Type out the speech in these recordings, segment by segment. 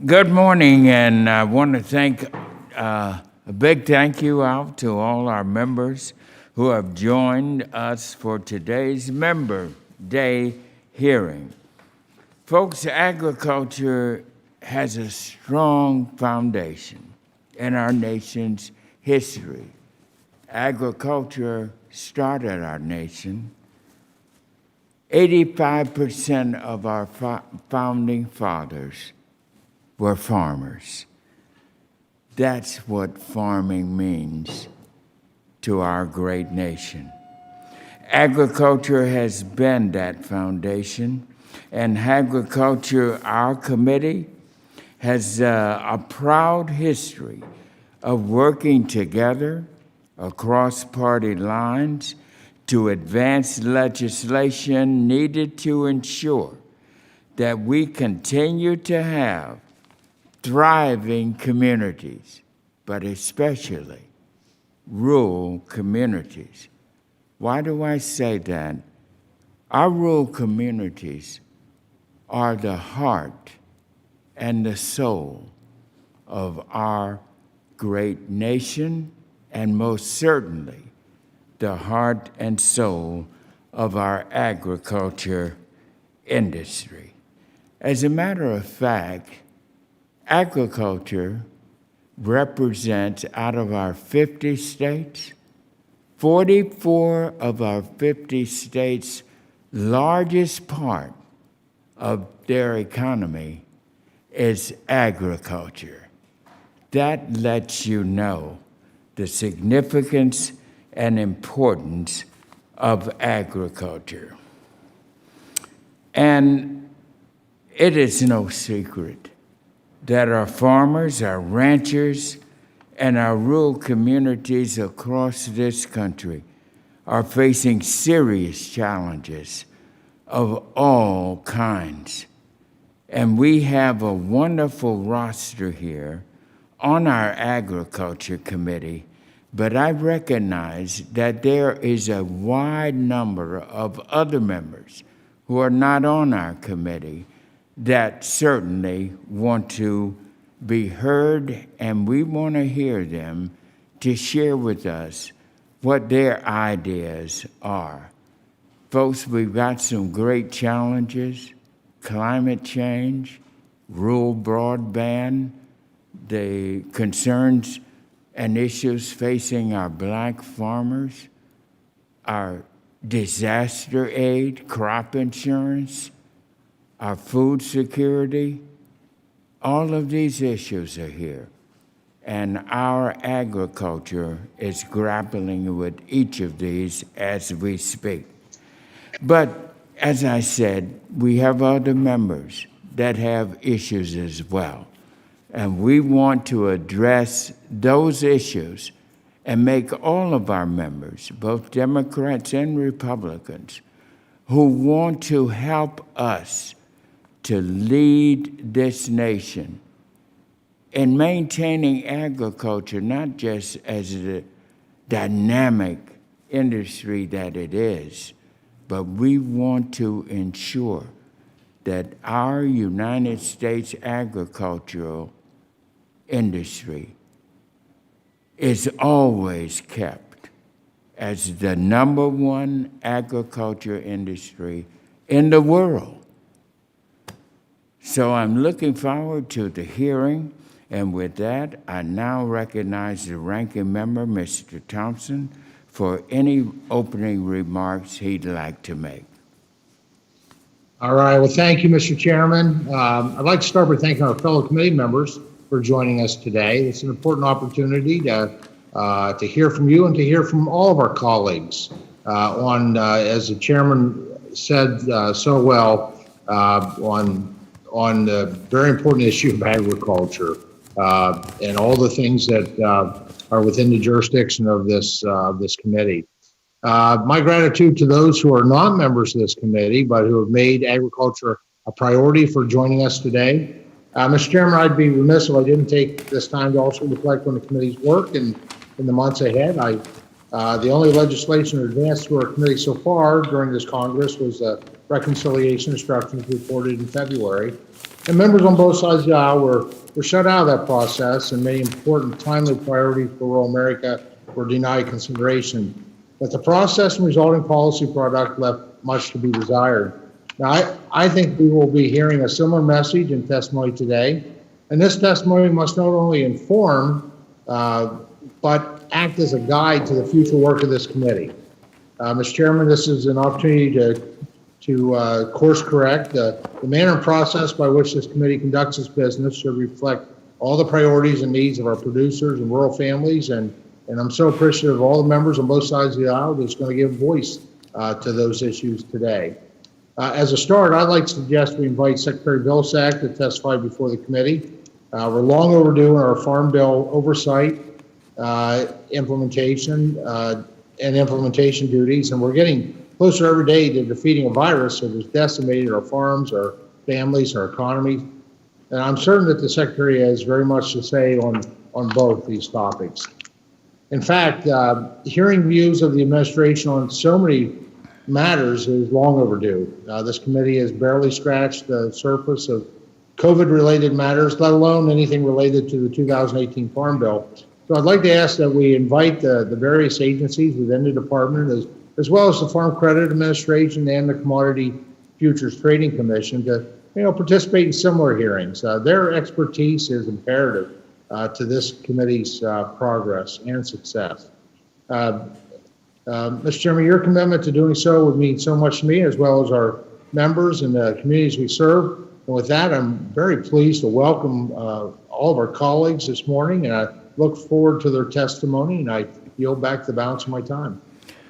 Good morning, and I want to thank a big thank you out to all our members who have joined us for today's Member Day hearing. Folks, agriculture has a strong foundation in our nation's history. Agriculture started our nation. 85% of our founding fathers were farmers. That's what farming means to our great nation. Agriculture has been that foundation, and agriculture, our committee, has a proud history of working together across party lines to advance legislation needed to ensure that we continue to have thriving communities, but especially rural communities. Why do I say that? Our rural communities are the heart and the soul of our great nation, and most certainly the heart and soul of our agriculture industry. As a matter of fact, agriculture represents, out of our 50 states, 44 of our 50 states' largest part of their economy is agriculture. That lets you know the significance and importance of agriculture. And it is no secret that our farmers, our ranchers, and our rural communities across this country are facing serious challenges of all kinds. And we have a wonderful roster here on our Agriculture Committee, but I recognize that there is a wide number of other members who are not on our committee that certainly want to be heard, and we want to hear them to share with us what their ideas are. Folks, we've got some great challenges: climate change, rural broadband, the concerns and issues facing our black farmers, our disaster aid, crop insurance, our food security. All of these issues are here, and our agriculture is grappling with each of these as we speak. But as I said, we have other members that have issues as well, and we want to address those issues and make all of our members, both Democrats and Republicans, who want to help us to lead this nation in maintaining agriculture, not just as the dynamic industry that it is, but we want to ensure that our United States agricultural industry is always kept as the number one agriculture industry in the world. So I'm looking forward to the hearing, and with that, I now recognize the ranking member, Mr. Thompson, for any opening remarks he'd like to make. All right. Well, thank you, Mr. Chairman. I'd like to start by thanking our fellow committee members for joining us today. It's an important opportunity to hear from you and to hear from all of our colleagues as the chairman said so well, on the very important issue of agriculture and all the things that are within the jurisdiction of this committee. My gratitude to those who are not members of this committee, but who have made agriculture a priority for joining us today. Mr. Chairman, I'd be remiss if I didn't take this time to also reflect on the committee's work in the months ahead. The only legislation advanced through our committee so far during this Congress was reconciliation instructions reported in February. And members on both sides of the aisle were shut out of that process, and many important timely priorities for rural America were denied consideration. But the process and resulting policy product left much to be desired. Now, I think we will be hearing a similar message in testimony today, and this testimony must not only inform, but act as a guide to the future work of this committee. Mr. Chairman, this is an opportunity to course correct. The manner and process by which this committee conducts its business should reflect all the priorities and needs of our producers and rural families, and I'm so appreciative of all the members on both sides of the aisle that's going to give voice to those issues today. As a start, I'd like to suggest we invite Secretary Vilsack to testify before the committee. We're long overdue in our Farm Bill oversight, implementation duties, and we're getting closer every day to defeating a virus that has decimated our farms, our families, our economy. And I'm certain that the Secretary has very much to say on both these topics. In fact, hearing views of the administration on so many matters is long overdue. This committee has barely scratched the surface of COVID-related matters, let alone anything related to the 2018 Farm Bill. So I'd like to ask that we invite the various agencies within the department, as well as the Farm Credit Administration and the Commodity Futures Trading Commission, to participate in similar hearings. Their expertise is imperative to this committee's progress and success. Mr. Chairman, your commitment to doing so would mean so much to me, as well as our members and the communities we serve. And with that, I'm very pleased to welcome all of our colleagues this morning, and I look forward to their testimony, and I yield back the balance of my time.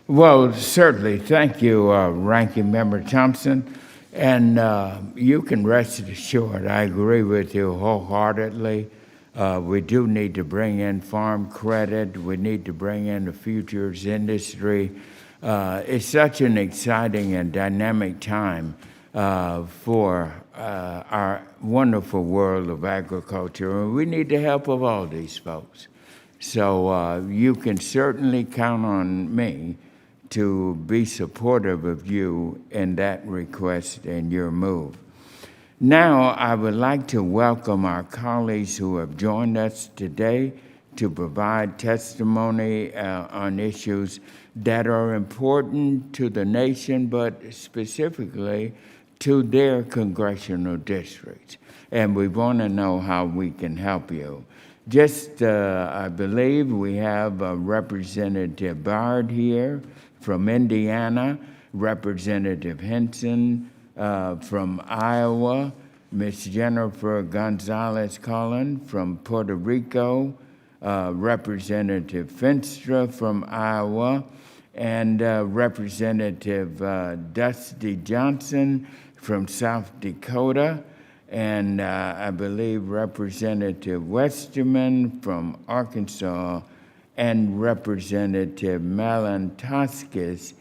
Well, certainly. Thank you, Ranking Member Thompson. And you can rest assured, I agree with you wholeheartedly. We do need to bring in farm credit. We need to bring in the futures industry. It's such an exciting and dynamic time for our wonderful world of agriculture. And we need the help of all these folks. So you can certainly count on me to be supportive of you in that request and your move. Now, I would like to welcome our colleagues who have joined us today to provide testimony on issues that are important to the nation, but specifically to their congressional districts. And we want to know how we can help you. I believe we have Representative Bard here from Indiana, Representative Henson from Iowa, Ms. Jennifer Gonzalez Cullen from Puerto Rico, Representative Finstra from Iowa, and Representative Dusty Johnson from South Dakota, and I believe Representative Westerman from Arkansas, and Representative Malantoskis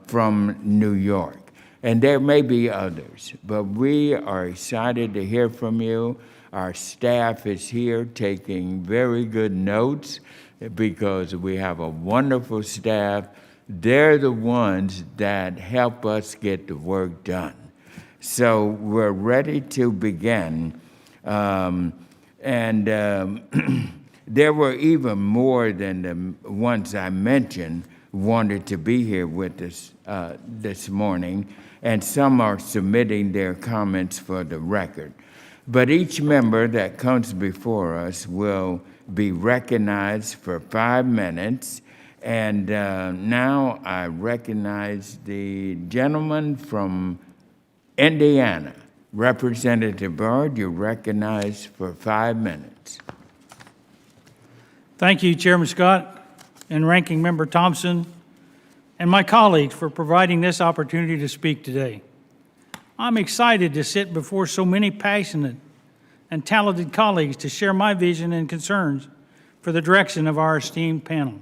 from New York. And there may be others, but we are excited to hear from you. Our staff is here taking very good notes because we have a wonderful staff. They're the ones that help us get the work done. So we're ready to begin. There were even more than the ones I mentioned wanted to be here with us this morning, and some are submitting their comments for the record. But each member that comes before us will be recognized for 5 minutes. And now I recognize the gentleman from Indiana. Representative Bard, you're recognized for 5 minutes. Thank you, Chairman Scott and Ranking Member Thompson, and my colleagues for providing this opportunity to speak today. I'm excited to sit before so many passionate and talented colleagues to share my vision and concerns for the direction of our esteemed panel.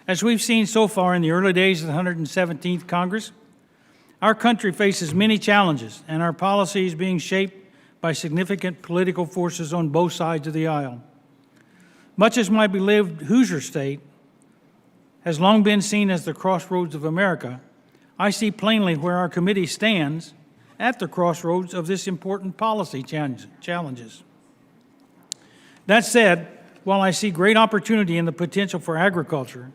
As we've seen so far in the early days of the 117th Congress, our country faces many challenges, and our policy is being shaped by significant political forces on both sides of the aisle. Much as my beloved Hoosier state has long been seen as the crossroads of America, I see plainly where our committee stands at the crossroads of this important policy challenges. That said, while I see great opportunity in the potential for agriculture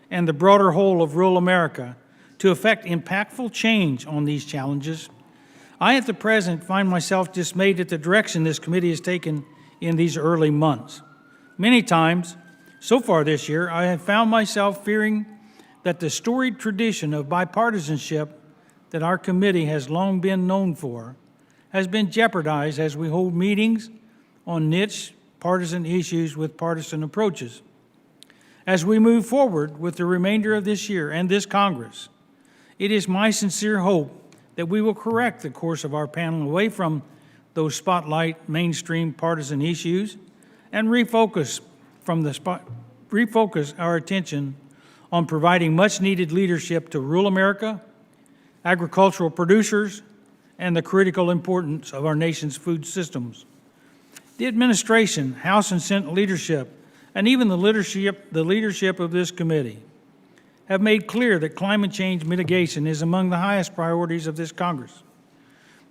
and the broader whole of rural America to effect impactful change on these challenges, I at the present find myself dismayed at the direction this committee has taken in these early months. Many times, so far this year, I have found myself fearing that the storied tradition of bipartisanship that our committee has long been known for has been jeopardized as we hold meetings on niche partisan issues with partisan approaches. As we move forward with the remainder of this year and this Congress, it is my sincere hope that we will correct the course of our panel away from those spotlight mainstream partisan issues and refocus our attention on providing much-needed leadership to rural America, agricultural producers, and the critical importance of our nation's food systems. The administration, House and Senate leadership, and even the leadership of this committee have made clear that climate change mitigation is among the highest priorities of this Congress.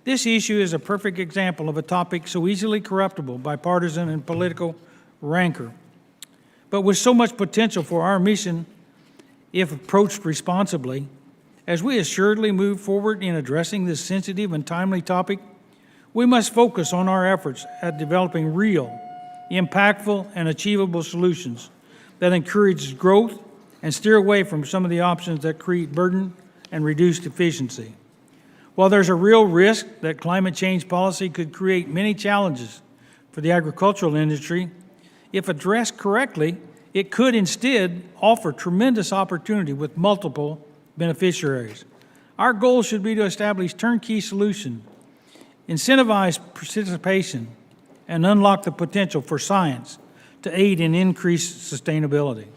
This issue is a perfect example of a topic so easily corruptible by partisan and political rancor, but with so much potential for our mission if approached responsibly. As we assuredly move forward in addressing this sensitive and timely topic, we must focus on our efforts at developing real, impactful, and achievable solutions that encourage growth and steer away from some of the options that create burden and reduced efficiency. While there's a real risk that climate change policy could create many challenges for the agricultural industry, if addressed correctly, it could instead offer tremendous opportunity with multiple beneficiaries. Our goal should be to establish turnkey solutions, incentivize participation, and unlock the potential for science to aid in increased sustainability.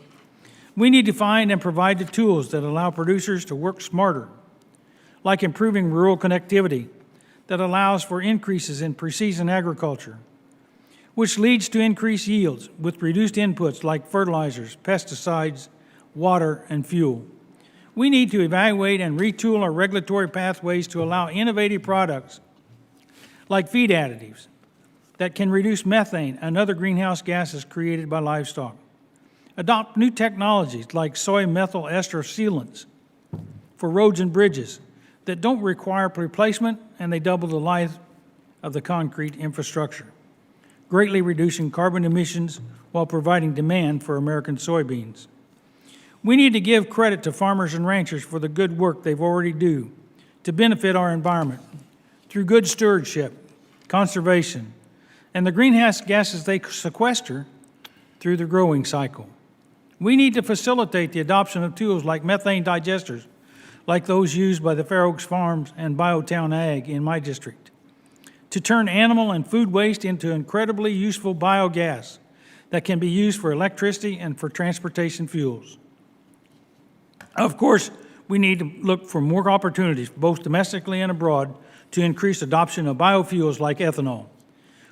We need to find and provide the tools that allow producers to work smarter, like improving rural connectivity that allows for increases in precision agriculture, which leads to increased yields with reduced inputs like fertilizers, pesticides, water, and fuel. We need to evaluate and retool our regulatory pathways to allow innovative products like feed additives that can reduce methane and other greenhouse gases created by livestock. Adopt new technologies like soy methyl ester sealants for roads and bridges that don't require replacement and they double the life of the concrete infrastructure, greatly reducing carbon emissions while providing demand for American soybeans. We need to give credit to farmers and ranchers for the good work they've already do to benefit our environment through good stewardship, conservation, and the greenhouse gases they sequester through the growing cycle. We need to facilitate the adoption of tools like methane digesters, like those used by the Fair Oaks Farms and Biotown Ag in my district, to turn animal and food waste into incredibly useful biogas that can be used for electricity and for transportation fuels. Of course, we need to look for more opportunities, both domestically and abroad, to increase adoption of biofuels like ethanol.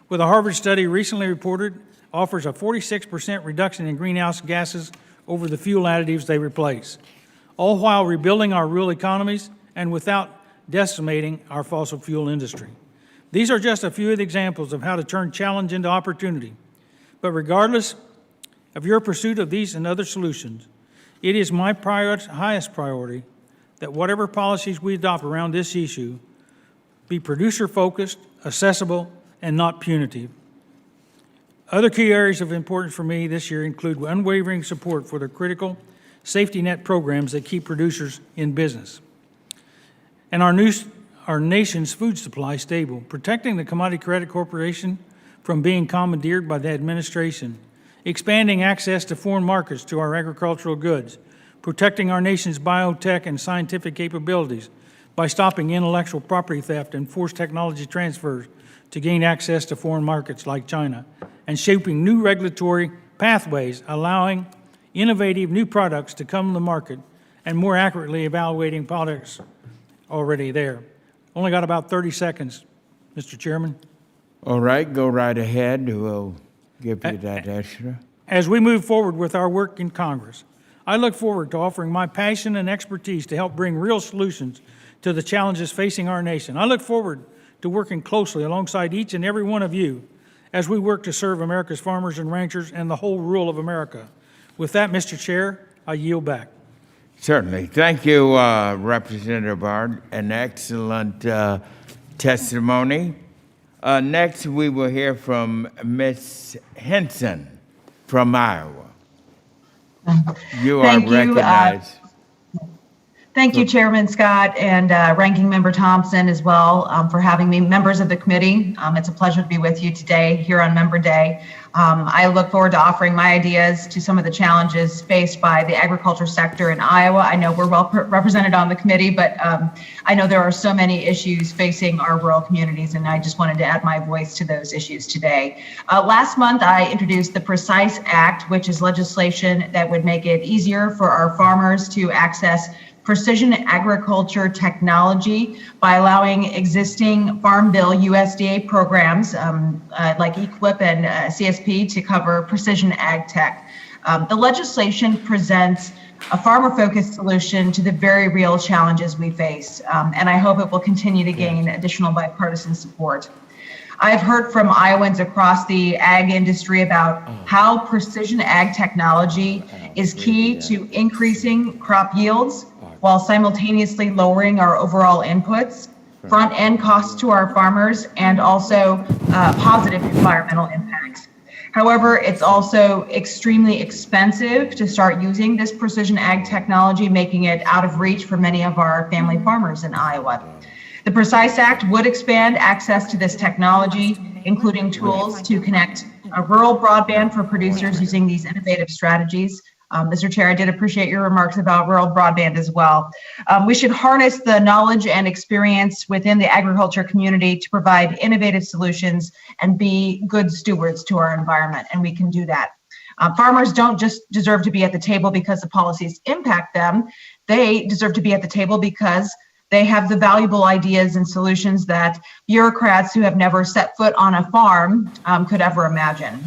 With a Harvard study recently reported, offers a 46% reduction in greenhouse gases over the fuel additives they replace, all while rebuilding our rural economies and without decimating our fossil fuel industry. These are just a few of the examples of how to turn challenge into opportunity. But regardless of your pursuit of these and other solutions, it is my highest priority that whatever policies we adopt around this issue be producer-focused, accessible, and not punitive. Other key areas of importance for me this year include unwavering support for the critical safety net programs that keep producers in business, and our nation's food supply stable, protecting the Commodity Credit Corporation from being commandeered by the administration, expanding access to foreign markets to our agricultural goods, protecting our nation's biotech and scientific capabilities by stopping intellectual property theft and forced technology transfers to gain access to foreign markets like China, and shaping new regulatory pathways allowing innovative new products to come to the market and more accurately evaluating products already there. Only got about 30 seconds, Mr. Chairman. All right, go right ahead. We'll give you that extra. As we move forward with our work in Congress, I look forward to offering my passion and expertise to help bring real solutions to the challenges facing our nation. I look forward to working closely alongside each and every one of you as we work to serve America's farmers and ranchers and the whole rural of America. With that, Mr. Chair, I yield back. Certainly. Thank you, Representative Bard. An excellent testimony. Next, we will hear from Ms. Henson from Iowa. You are Thank you. recognized. Thank you, Chairman Scott and Ranking Member Thompson as well for having me. Members of the committee, it's a pleasure to be with you today here on Member Day. I look forward to offering my ideas to some of the challenges faced by the agriculture sector in Iowa. I know we're well represented on the committee, but I know there are so many issues facing our rural communities, and I just wanted to add my voice to those issues today. Last month, I introduced the Precise Act, which is legislation that would make it easier for our farmers to access precision agriculture technology by allowing existing Farm Bill USDA programs like EQIP and CSP to cover precision ag tech. The legislation presents a farmer-focused solution to the very real challenges we face, and I hope it will continue to gain additional bipartisan support. I've heard from Iowans across the ag industry about how precision ag technology is key to increasing crop yields while simultaneously lowering our overall inputs, front-end costs to our farmers, and also positive environmental impacts. However, it's also extremely expensive to start using this precision ag technology, making it out of reach for many of our family farmers in Iowa. The Precise Act would expand access to this technology, including tools to connect a rural broadband for producers using these innovative strategies. Mr. Chair, I did appreciate your remarks about rural broadband as well. We should harness the knowledge and experience within the agriculture community to provide innovative solutions and be good stewards to our environment, and we can do that. Farmers don't just deserve to be at the table because the policies impact them. They deserve to be at the table because they have the valuable ideas and solutions that bureaucrats who have never set foot on a farm could ever imagine.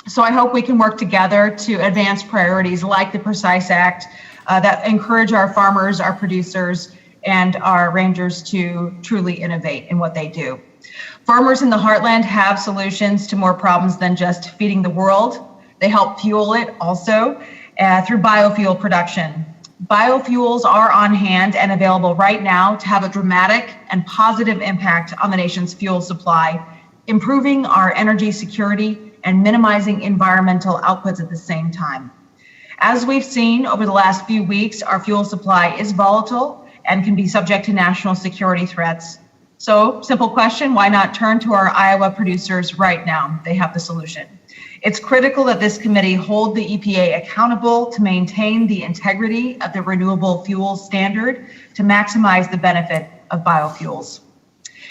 So I hope we can work together to advance priorities like the Precise Act that encourage our farmers, our producers, and our rangers to truly innovate in what they do. Farmers in the heartland have solutions to more problems than just feeding the world. They help fuel it also through biofuel production. Biofuels are on hand and available right now to have a dramatic and positive impact on the nation's fuel supply, improving our energy security and minimizing environmental outputs at the same time. As we've seen over the last few weeks, our fuel supply is volatile and can be subject to national security threats. So, simple question, why not turn to our Iowa producers right now? They have the solution. It's critical that this committee hold the EPA accountable to maintain the integrity of the renewable fuel standard to maximize the benefit of biofuels.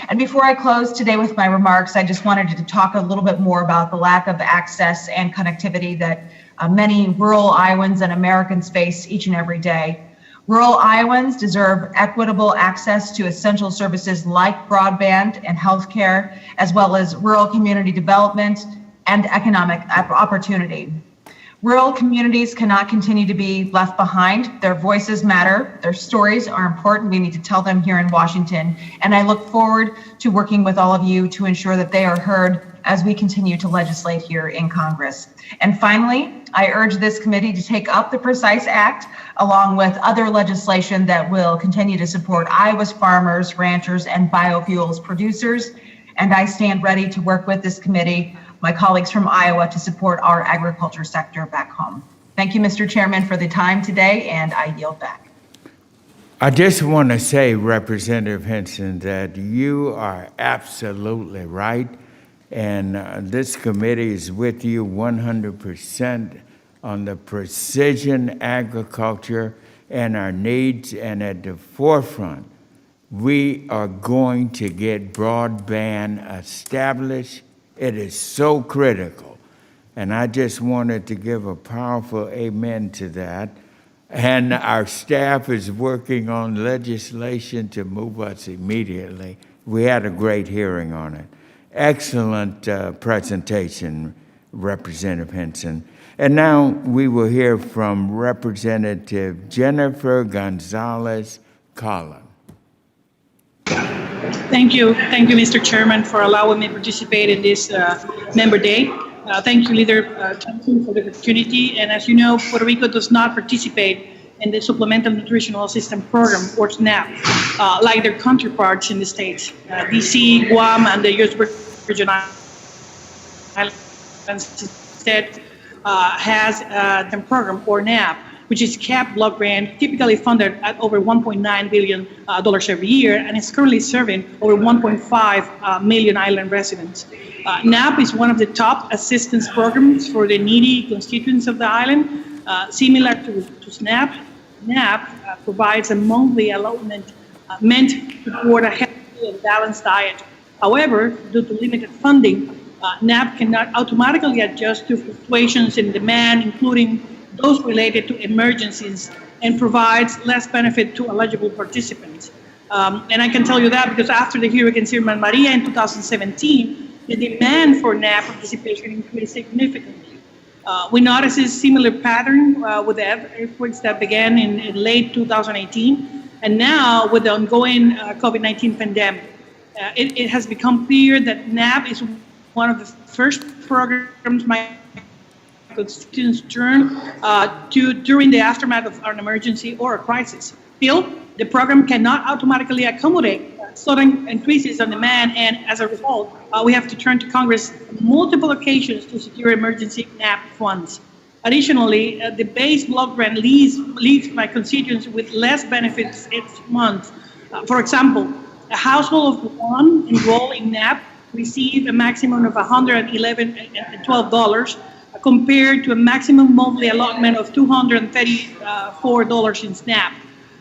And before I close today with my remarks, I just wanted to talk a little bit more about the lack of access and connectivity that many rural Iowans and Americans face each and every day. Rural Iowans deserve equitable access to essential services like broadband and healthcare, as well as rural community development and economic opportunity. Rural communities cannot continue to be left behind. Their voices matter. Their stories are important. We need to tell them here in Washington. And I look forward to working with all of you to ensure that they are heard as we continue to legislate here in Congress. And finally, I urge this committee to take up the Precise Act along with other legislation that will continue to support Iowa's farmers, ranchers, and biofuels producers. And I stand ready to work with this committee, my colleagues from Iowa, to support our agriculture sector back home. Thank you, Mr. Chairman, for the time today, and I yield back. I just want to say, Representative Henson, that you are absolutely right, and this committee is with you 100% on the precision agriculture and our needs, and at the forefront, we are going to get broadband established. It is so critical. And I just wanted to give a powerful amen to that. And our staff is working on legislation to move us immediately. We had a great hearing on it. Excellent presentation, Representative Henson. And now we will hear from Representative Jennifer Gonzalez Collin. Thank you, Mr. Chairman, for allowing me to participate in this Member Day. Thank you, Leader Thompson, for the opportunity. And as you know, Puerto Rico does not participate in the Supplemental Nutritional Assistance Program, or SNAP, like their counterparts in the states. DC, Guam, and the U.S. Virgin Islands instead has the program, or NAP, which is capped block grant, typically funded at over $1.9 billion every year, and is currently serving over 1.5 million island residents. NAP is one of the top assistance programs for the needy constituents of the island. Similar to SNAP, NAP provides a monthly allotment meant to support a healthy and balanced diet. However, due to limited funding, NAP cannot automatically adjust to fluctuations in demand, including those related to emergencies, and provides less benefit to eligible participants. And I can tell you that because after the Hurricane Irma and Maria in 2017, the demand for NAP participation increased significantly. We noticed a similar pattern with the earthquakes that began in late 2018, and now with the ongoing COVID-19 pandemic. It has become clear that NAP is one of the first programs my constituents turn to during the aftermath of an emergency or a crisis. Still, the program cannot automatically accommodate sudden increases in demand, and as a result, we have to turn to Congress on multiple occasions to secure emergency NAP funds. Additionally, the base block grant leaves my constituents with less benefits each month. For example, a household of one enrolled in NAP receive a maximum of $111.12 compared to a maximum monthly allotment of $234 in SNAP.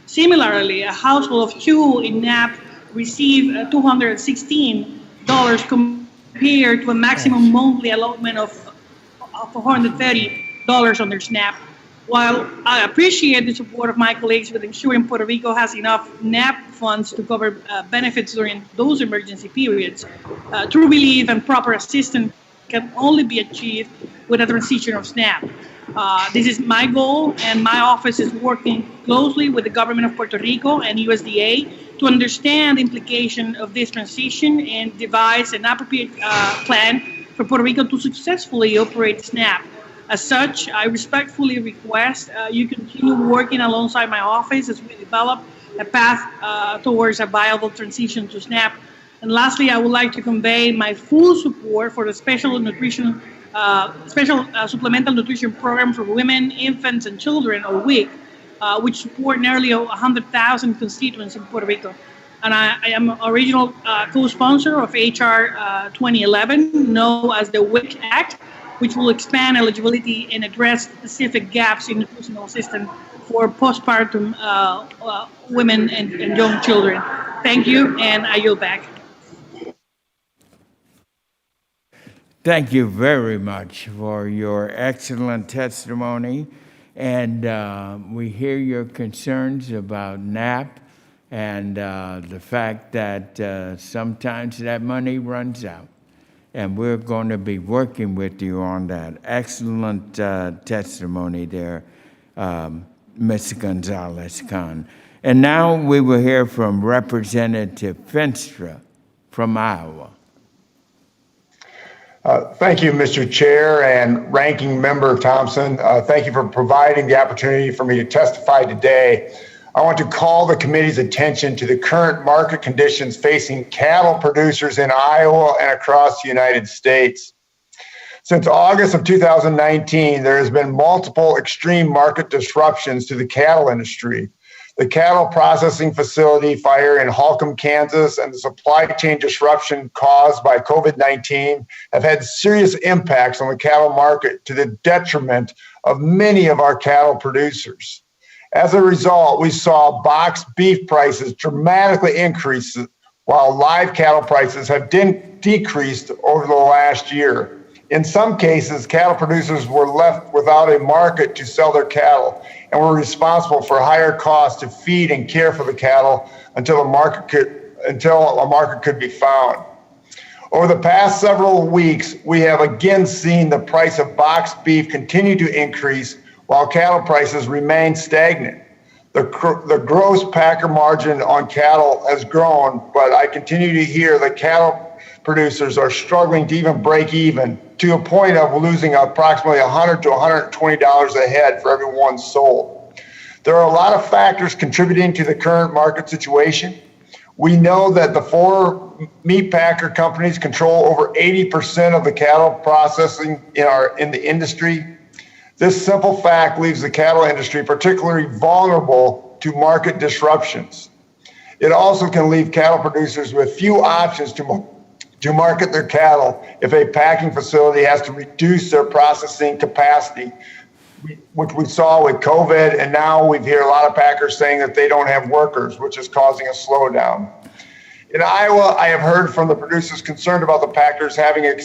Similarly, a household of two in NAP receive $216 compared to a maximum monthly allotment of $430 under SNAP. While I appreciate the support of my colleagues with ensuring Puerto Rico has enough NAP funds to cover benefits during those emergency periods, true relief and proper assistance can only be achieved with a transition of SNAP. This is my goal, and my office is working closely with the government of Puerto Rico and USDA to understand the implication of this transition and devise an appropriate plan for Puerto Rico to successfully operate SNAP. As such, I respectfully request you continue working alongside my office as we develop a path towards a viable transition to SNAP. And lastly, I would like to convey my full support for the special supplemental nutrition program for women, infants, and children, or WIC, which support nearly 100,000 constituents in Puerto Rico. And I am original co-sponsor of HR 2011, known as the WIC Act, which will expand eligibility and address specific gaps in nutritional assistance for postpartum women and young children. Thank you, and I yield back. Thank you very much for your excellent testimony. And we hear your concerns about NAP and the fact that sometimes that money runs out. And we're going to be working with you on that. Excellent testimony there, Ms. Gonzalez-Khan. And now we will hear from Representative Fenstra from Iowa. Thank you, Mr. Chair and Ranking Member Thompson. Thank you for providing the opportunity for me to testify today. I want to call the committee's attention to the current market conditions facing cattle producers in Iowa and across the United States. Since August of 2019, there has been multiple extreme market disruptions to the cattle industry. The cattle processing facility fire in Holcomb, Kansas, and the supply chain disruption caused by COVID-19 have had serious impacts on the cattle market to the detriment of many of our cattle producers. As a result, we saw boxed beef prices dramatically increase while live cattle prices have decreased over the last year. In some cases, cattle producers were left without a market to sell their cattle and were responsible for higher costs to feed and care for the cattle until a market could be found. Over the past several weeks, we have again seen the price of boxed beef continue to increase while cattle prices remain stagnant. The gross packer margin on cattle has grown, but I continue to hear that cattle producers are struggling to even break even, to a point of losing approximately $100 to $120 a head for every one sold. There are a lot of factors contributing to the current market situation. We know that the 4 meat packer companies control over 80% of the cattle processing in the industry. This simple fact leaves the cattle industry particularly vulnerable to market disruptions. It also can leave cattle producers with few options to market their cattle if a packing facility has to reduce their processing capacity, which we saw with COVID, and now we hear a lot of packers saying that they don't have workers, which is causing a slowdown. In Iowa, I have heard from the producers concerned about the packers having a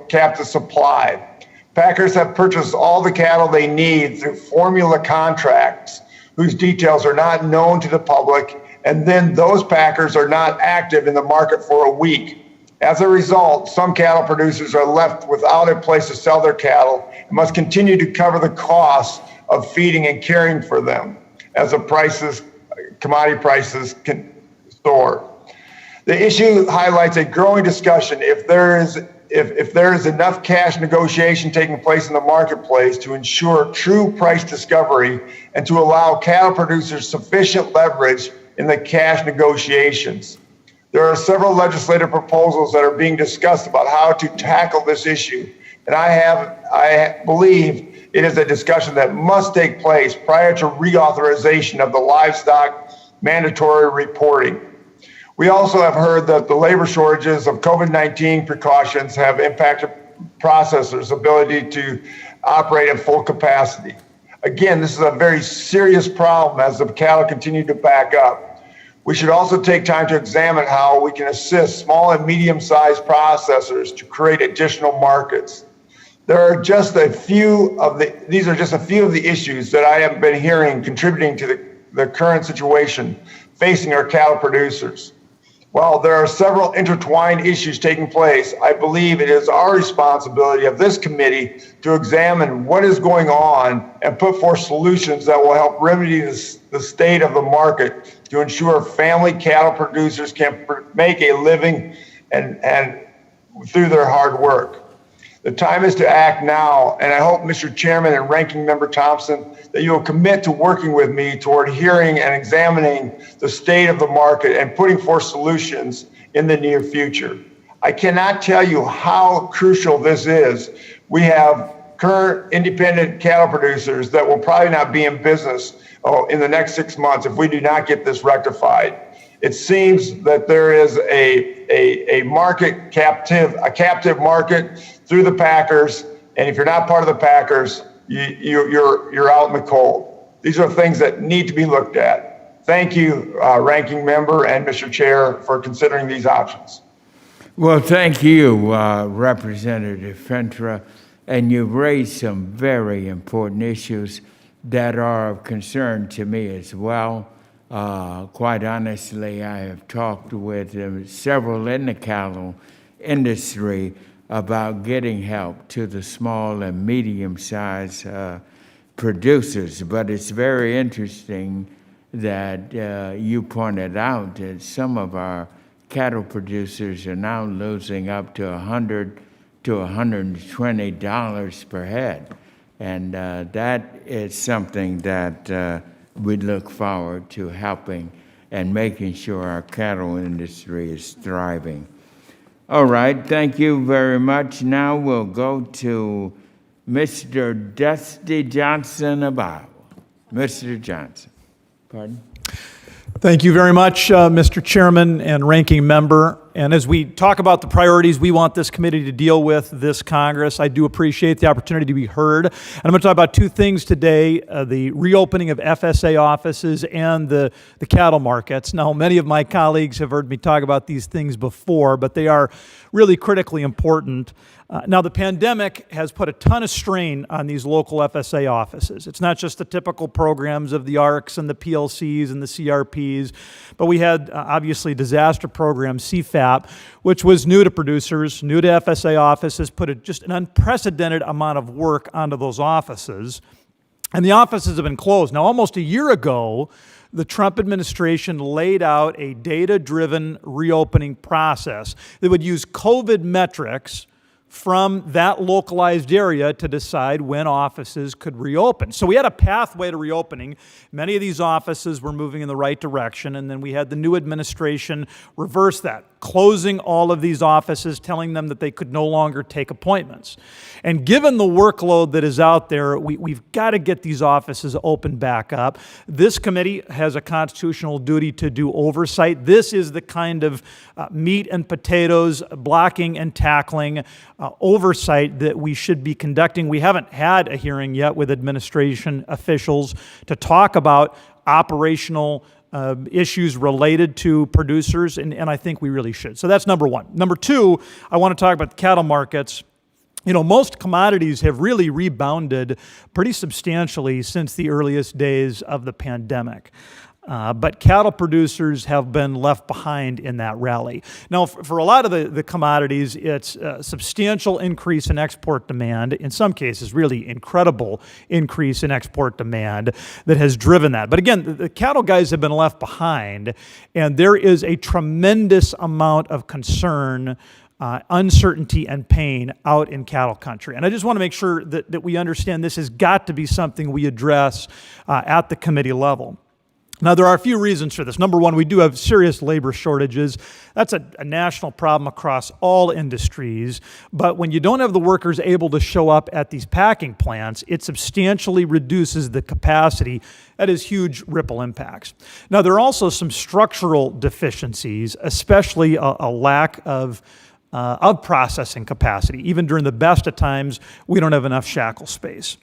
captive supply. Packers have purchased all the cattle they need through formula contracts whose details are not known to the public, and then those packers are not active in the market for a week. As a result, some cattle producers are left without a place to sell their cattle and must continue to cover the costs of feeding and caring for them as the commodity prices can soar. The issue highlights a growing discussion if there is enough cash negotiation taking place in the marketplace to ensure true price discovery and to allow cattle producers sufficient leverage in the cash negotiations. There are several legislative proposals that are being discussed about how to tackle this issue, and I believe it is a discussion that must take place prior to reauthorization of the livestock mandatory reporting. We also have heard that the labor shortages of COVID-19 precautions have impacted processors' ability to operate at full capacity. Again, this is a very serious problem as the cattle continue to back up. We should also take time to examine how we can assist small and medium-sized processors to create additional markets. These are just a few of the issues that I have been hearing contributing to the current situation facing our cattle producers. While there are several intertwined issues taking place, I believe it is our responsibility of this committee to examine what is going on and put forth solutions that will help remedy the state of the market to ensure family cattle producers can make a living and through their hard work. The time is to act now, and I hope, Mr. Chairman and Ranking Member Thompson, that you will commit to working with me toward hearing and examining the state of the market and putting forth solutions in the near future. I cannot tell you how crucial this is. We have current independent cattle producers that will probably not be in business in the next 6 months if we do not get this rectified. It seems that there is a captive market through the packers, and if you're not part of the packers, you're out in the cold. These are things that need to be looked at. Thank you, Ranking Member and Mr. Chair, for considering these options. Well, thank you, Representative Fentra, and you've raised some very important issues that are of concern to me as well. Quite honestly, I have talked with several in the cattle industry about getting help to the small and medium-sized producers. But it's very interesting that you pointed out that some of our cattle producers are now losing up to $100 to $120 per head. And that is something that we look forward to helping and making sure our cattle industry is thriving. All right, thank you very much. Now we'll go to Mr. Dusty Johnson of Iowa. Mr. Johnson. Pardon? Thank you very much, Mr. Chairman and Ranking Member. And as we talk about the priorities we want this committee to deal with this Congress, I do appreciate the opportunity to be heard. And I'm going to talk about two things today, the reopening of FSA offices and the cattle markets. Now, many of my colleagues have heard me talk about these things before, but they are really critically important. Now, the pandemic has put a ton of strain on these local FSA offices. It's not just the typical programs of the ARCs and the PLCs and the CRPs, but we had, obviously, disaster program, CFAP, which was new to producers, new to FSA offices, put just an unprecedented amount of work onto those offices. And the offices have been closed. Now, almost a year ago, the Trump administration laid out a data-driven reopening process that would use COVID metrics from that localized area to decide when offices could reopen. So we had a pathway to reopening. Many of these offices were moving in the right direction, and then we had the new administration reverse that, closing all of these offices, telling them that they could no longer take appointments. And given the workload that is out there, we've got to get these offices open back up. This committee has a constitutional duty to do oversight. This is the kind of meat and potatoes, blocking and tackling oversight that we should be conducting. We haven't had a hearing yet with administration officials to talk about operational issues related to producers, and I think we really should. So that's number one. Number two, I want to talk about the cattle markets. You know, most commodities have really rebounded pretty substantially since the earliest days of the pandemic. But cattle producers have been left behind in that rally. Now, for a lot of the commodities, it's a substantial increase in export demand, in some cases really incredible increase in export demand that has driven that. But again, the cattle guys have been left behind, and there is a tremendous amount of concern, uncertainty, and pain out in cattle country. And I just want to make sure that we understand this has got to be something we address at the committee level. Now, there are a few reasons for this. Number one, we do have serious labor shortages. That's a national problem across all industries. But when you don't have the workers able to show up at these packing plants, it substantially reduces the capacity. That has huge ripple impacts. Now, there are also some structural deficiencies, especially a lack of processing capacity. Even during the best of times, we don't have enough shackle space.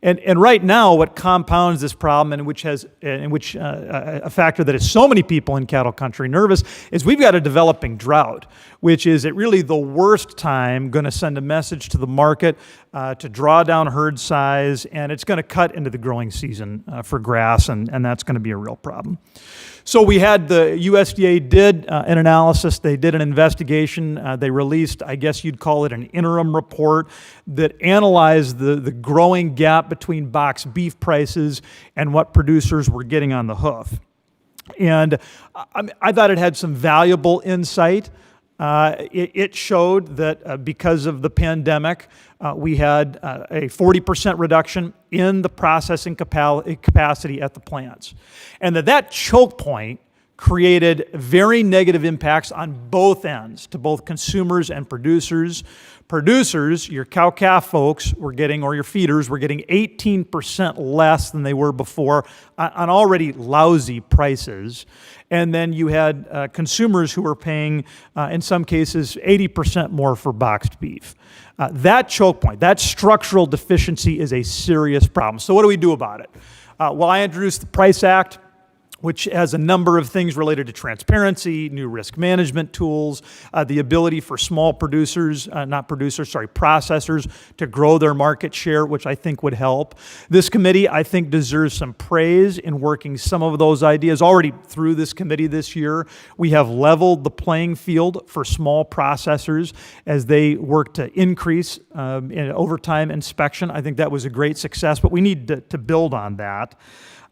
And right now, what compounds this problem, and which a factor that has so many people in cattle country nervous, is we've got a developing drought, which is at really the worst time going to send a message to the market to draw down herd size, and it's going to cut into the growing season for grass, and that's going to be a real problem. So we had the USDA did an analysis, they did an investigation, they released, I guess you'd call it an interim report that analyzed the growing gap between box beef prices and what producers were getting on the hoof. And I thought it had some valuable insight. It showed that because of the pandemic, we had a 40% reduction in the processing capacity at the plants. And that choke point created very negative impacts on both ends, to both consumers and producers. Producers, your cow-calf folks were getting, or your feeders, were getting 18% less than they were before on already lousy prices. And then you had consumers who were paying, in some cases, 80% more for boxed beef. That choke point, that structural deficiency is a serious problem. So what do we do about it? Well, I introduced the Price Act, which has a number of things related to transparency, new risk management tools, the ability for small processors to grow their market share, which I think would help. This committee, I think, deserves some praise in working some of those ideas. Already through this committee this year, we have leveled the playing field for small processors as they work to increase in overtime inspection. I think that was a great success, but we need to build on that.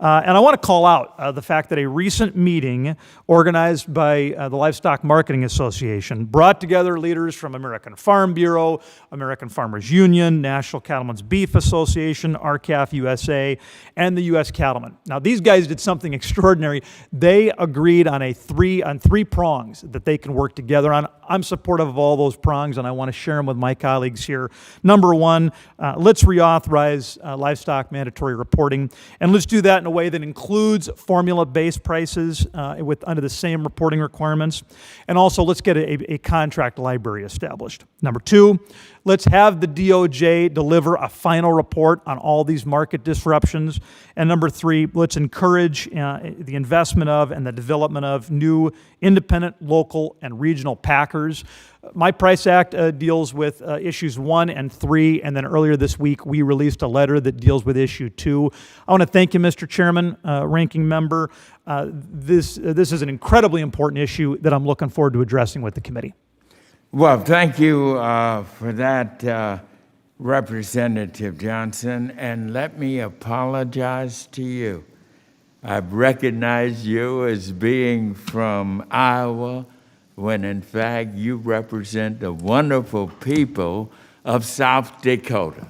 And I want to call out the fact that a recent meeting organized by the Livestock Marketing Association brought together leaders from American Farm Bureau, American Farmers Union, National Cattlemen's Beef Association, RCAF USA, and the U.S. Cattlemen. Now, these guys did something extraordinary. They agreed on three prongs that they can work together on. I'm supportive of all those prongs, and I want to share them with my colleagues here. Number one, let's reauthorize livestock mandatory reporting, and let's do that in a a way that includes formula-based prices under the same reporting requirements. And also, let's get a contract library established. Number two, let's have the DOJ deliver a final report on all these market disruptions. And number three, let's encourage the investment of and the development of new independent, local, and regional packers. My Price Act deals with issues 1 and 3, and then earlier this week we released a letter that deals with issue 2. I want to thank you, Mr. Chairman, Ranking Member. This is an incredibly important issue that I'm looking forward to addressing with the committee. Well, thank you for that, Representative Johnson, and let me apologize to you. I've recognized you as being from Iowa, when in fact you represent the wonderful people of South Dakota.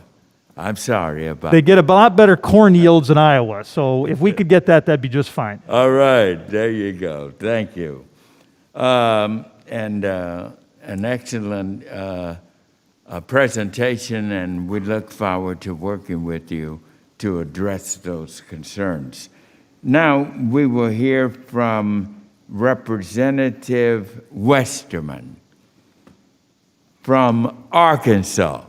I'm sorry about that. They get a lot better corn yields in Iowa, so if we could get that, that'd be just fine. All right, there you go. Thank you. And an excellent presentation, and we look forward to working with you to address those concerns. Now we will hear from Representative Westerman from Arkansas.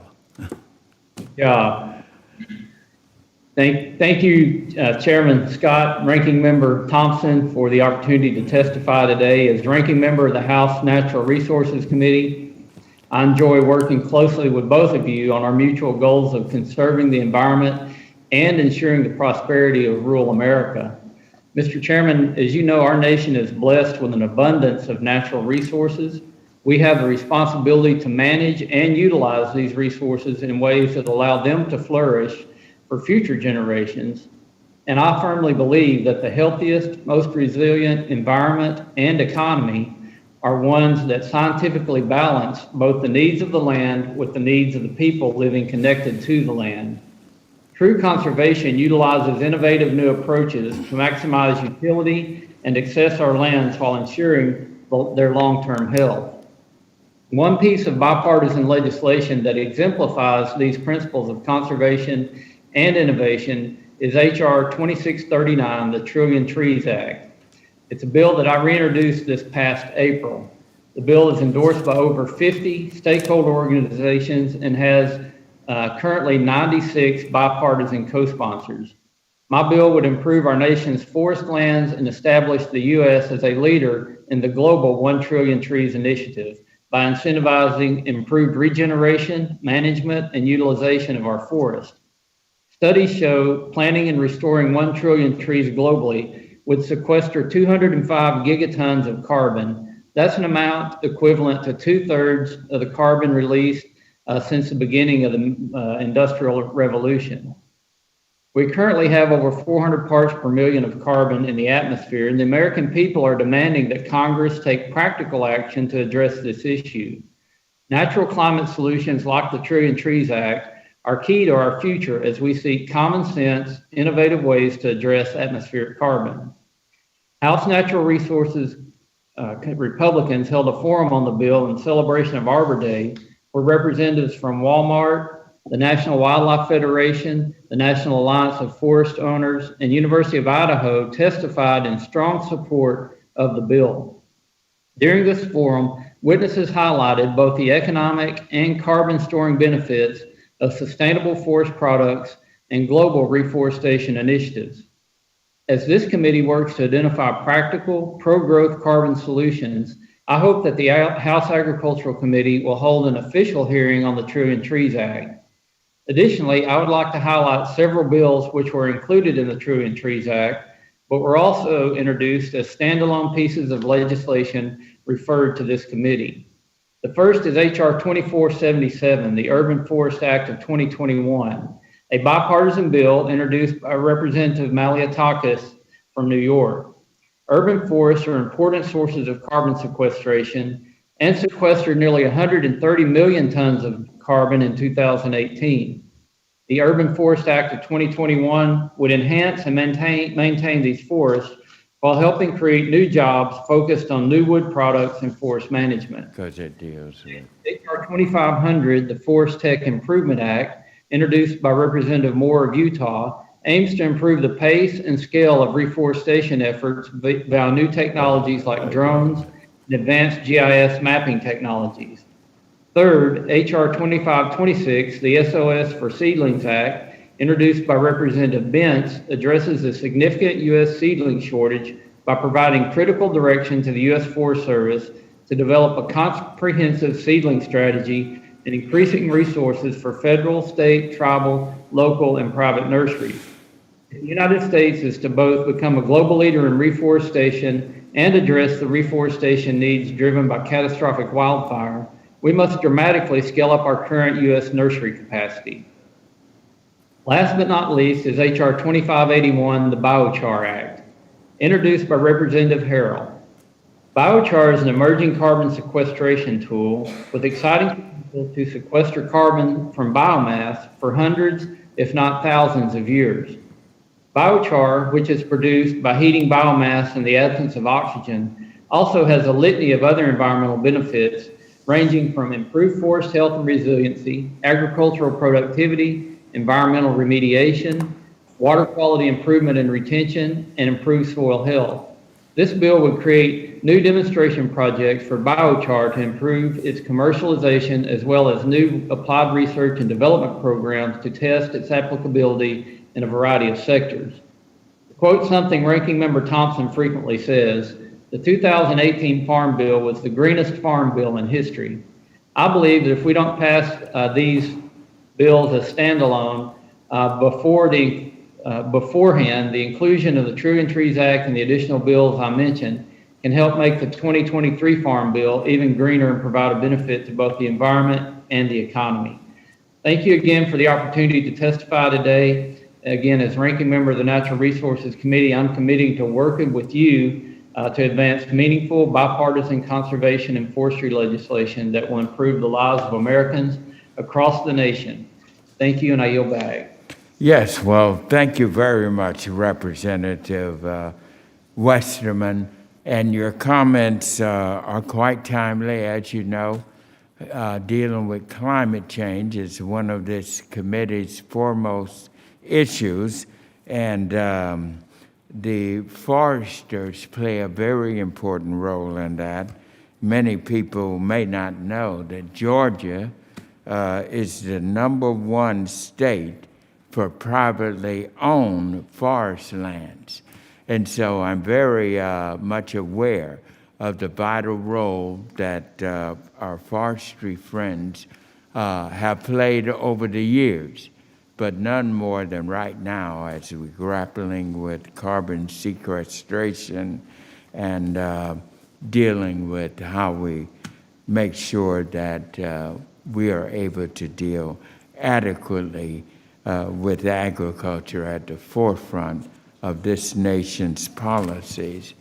Yeah. Thank you, Chairman Scott, Ranking Member Thompson, for the opportunity to testify today. As Ranking Member of the House Natural Resources Committee, I enjoy working closely with both of you on our mutual goals of conserving the environment and ensuring the prosperity of rural America. Mr. Chairman, as you know, our nation is blessed with an abundance of natural resources. We have the responsibility to manage and utilize these resources in ways that allow them to flourish for future generations. And I firmly believe that the healthiest, most resilient environment and economy are ones that scientifically balance both the needs of the land with the needs of the people living connected to the land. True conservation utilizes innovative new approaches to maximize utility and access our lands while ensuring their long-term health. One piece of bipartisan legislation that exemplifies these principles of conservation and innovation is H.R. 2639, the Trillion Trees Act. It's a bill that I reintroduced this past April. The bill is endorsed by over 50 stakeholder organizations and has currently 96 bipartisan co-sponsors. My bill would improve our nation's forest lands and establish the U.S. as a leader in the global 1 Trillion Trees initiative by incentivizing improved regeneration, management, and utilization of our forests. Studies show planting and restoring 1 trillion trees globally would sequester 205 gigatons of carbon. That's an amount equivalent to 2/3 of the carbon released since the beginning of the Industrial Revolution. We currently have over 400 parts per million of carbon in the atmosphere, and the American people are demanding that Congress take practical action to address this issue. Natural climate solutions like the Trillion Trees Act are key to our future as we seek common sense, innovative ways to address atmospheric carbon. House Natural Resources Republicans held a forum on the bill in celebration of Arbor Day, where representatives from Walmart, the National Wildlife Federation, the National Alliance of Forest Owners, and University of Idaho testified in strong support of the bill. During this forum, witnesses highlighted both the economic and carbon storing benefits of sustainable forest products and global reforestation initiatives. As this committee works to identify practical, pro-growth carbon solutions, I hope that the House Agricultural Committee will hold an official hearing on the Trillion Trees Act. Additionally, I would like to highlight several bills which were included in the Trillion Trees Act, but were also introduced as standalone pieces of legislation referred to this committee. The first is H.R. 2477, the Urban Forest Act of 2021, a bipartisan bill introduced by Representative Malliotakis from New York. Urban forests are important sources of carbon sequestration and sequestered nearly 130 million tons of carbon in 2018. The Urban Forest Act of 2021 would enhance and maintain these forests while helping create new jobs focused on new wood products and forest management. Because it deals with H.R. 2500, the Forest Tech Improvement Act, introduced by Representative Moore of Utah, aims to improve the pace and scale of reforestation efforts via new technologies like drones and advanced GIS mapping technologies. Third, H.R. 2526, the SOS for Seedlings Act, introduced by Representative Bentz, addresses a significant U.S. seedling shortage by providing critical direction to the U.S. Forest Service to develop a comprehensive seedling strategy and increasing resources for federal, state, tribal, local, and private nurseries. If the United States is to both become a global leader in reforestation and address the reforestation needs driven by catastrophic wildfire, we must dramatically scale up our current U.S. nursery capacity. Last but not least is H.R. 2581, the Biochar Act, introduced by Representative Harrell. Biochar is an emerging carbon sequestration tool with exciting potential to sequester carbon from biomass for hundreds, if not thousands of years. Biochar, which is produced by heating biomass in the absence of oxygen, also has a litany of other environmental benefits ranging from improved forest health and resiliency, agricultural productivity, environmental remediation, water quality improvement and retention, and improved soil health. This bill would create new demonstration projects for biochar to improve its commercialization, as well as new applied research and development programs to test its applicability in a variety of sectors. To quote something Ranking Member Thompson frequently says, the 2018 Farm Bill was the greenest farm bill in history. I believe that if we don't pass these bills as standalone beforehand, the inclusion of the Tree and Trees Act and the additional bills I mentioned can help make the 2023 Farm Bill even greener and provide a benefit to both the environment and the economy. Thank you again for the opportunity to testify today. Again, as Ranking Member of the Natural Resources Committee, I'm committing to working with you to advance meaningful bipartisan conservation and forestry legislation that will improve the lives of Americans across the nation. Thank you, and I yield back. Yes, well, thank you very much, Representative Westerman. And your comments are quite timely, as you know. Dealing with climate change is one of this committee's foremost issues, and the foresters play a very important role in that. Many people may not know that Georgia is the #1 state for privately owned forest lands. And so I'm very much aware of the vital role that our forestry friends have played over the years, but none more than right now as we're grappling with carbon sequestration and dealing with how we make sure that we are able to deal adequately with agriculture at the forefront of this nation's policies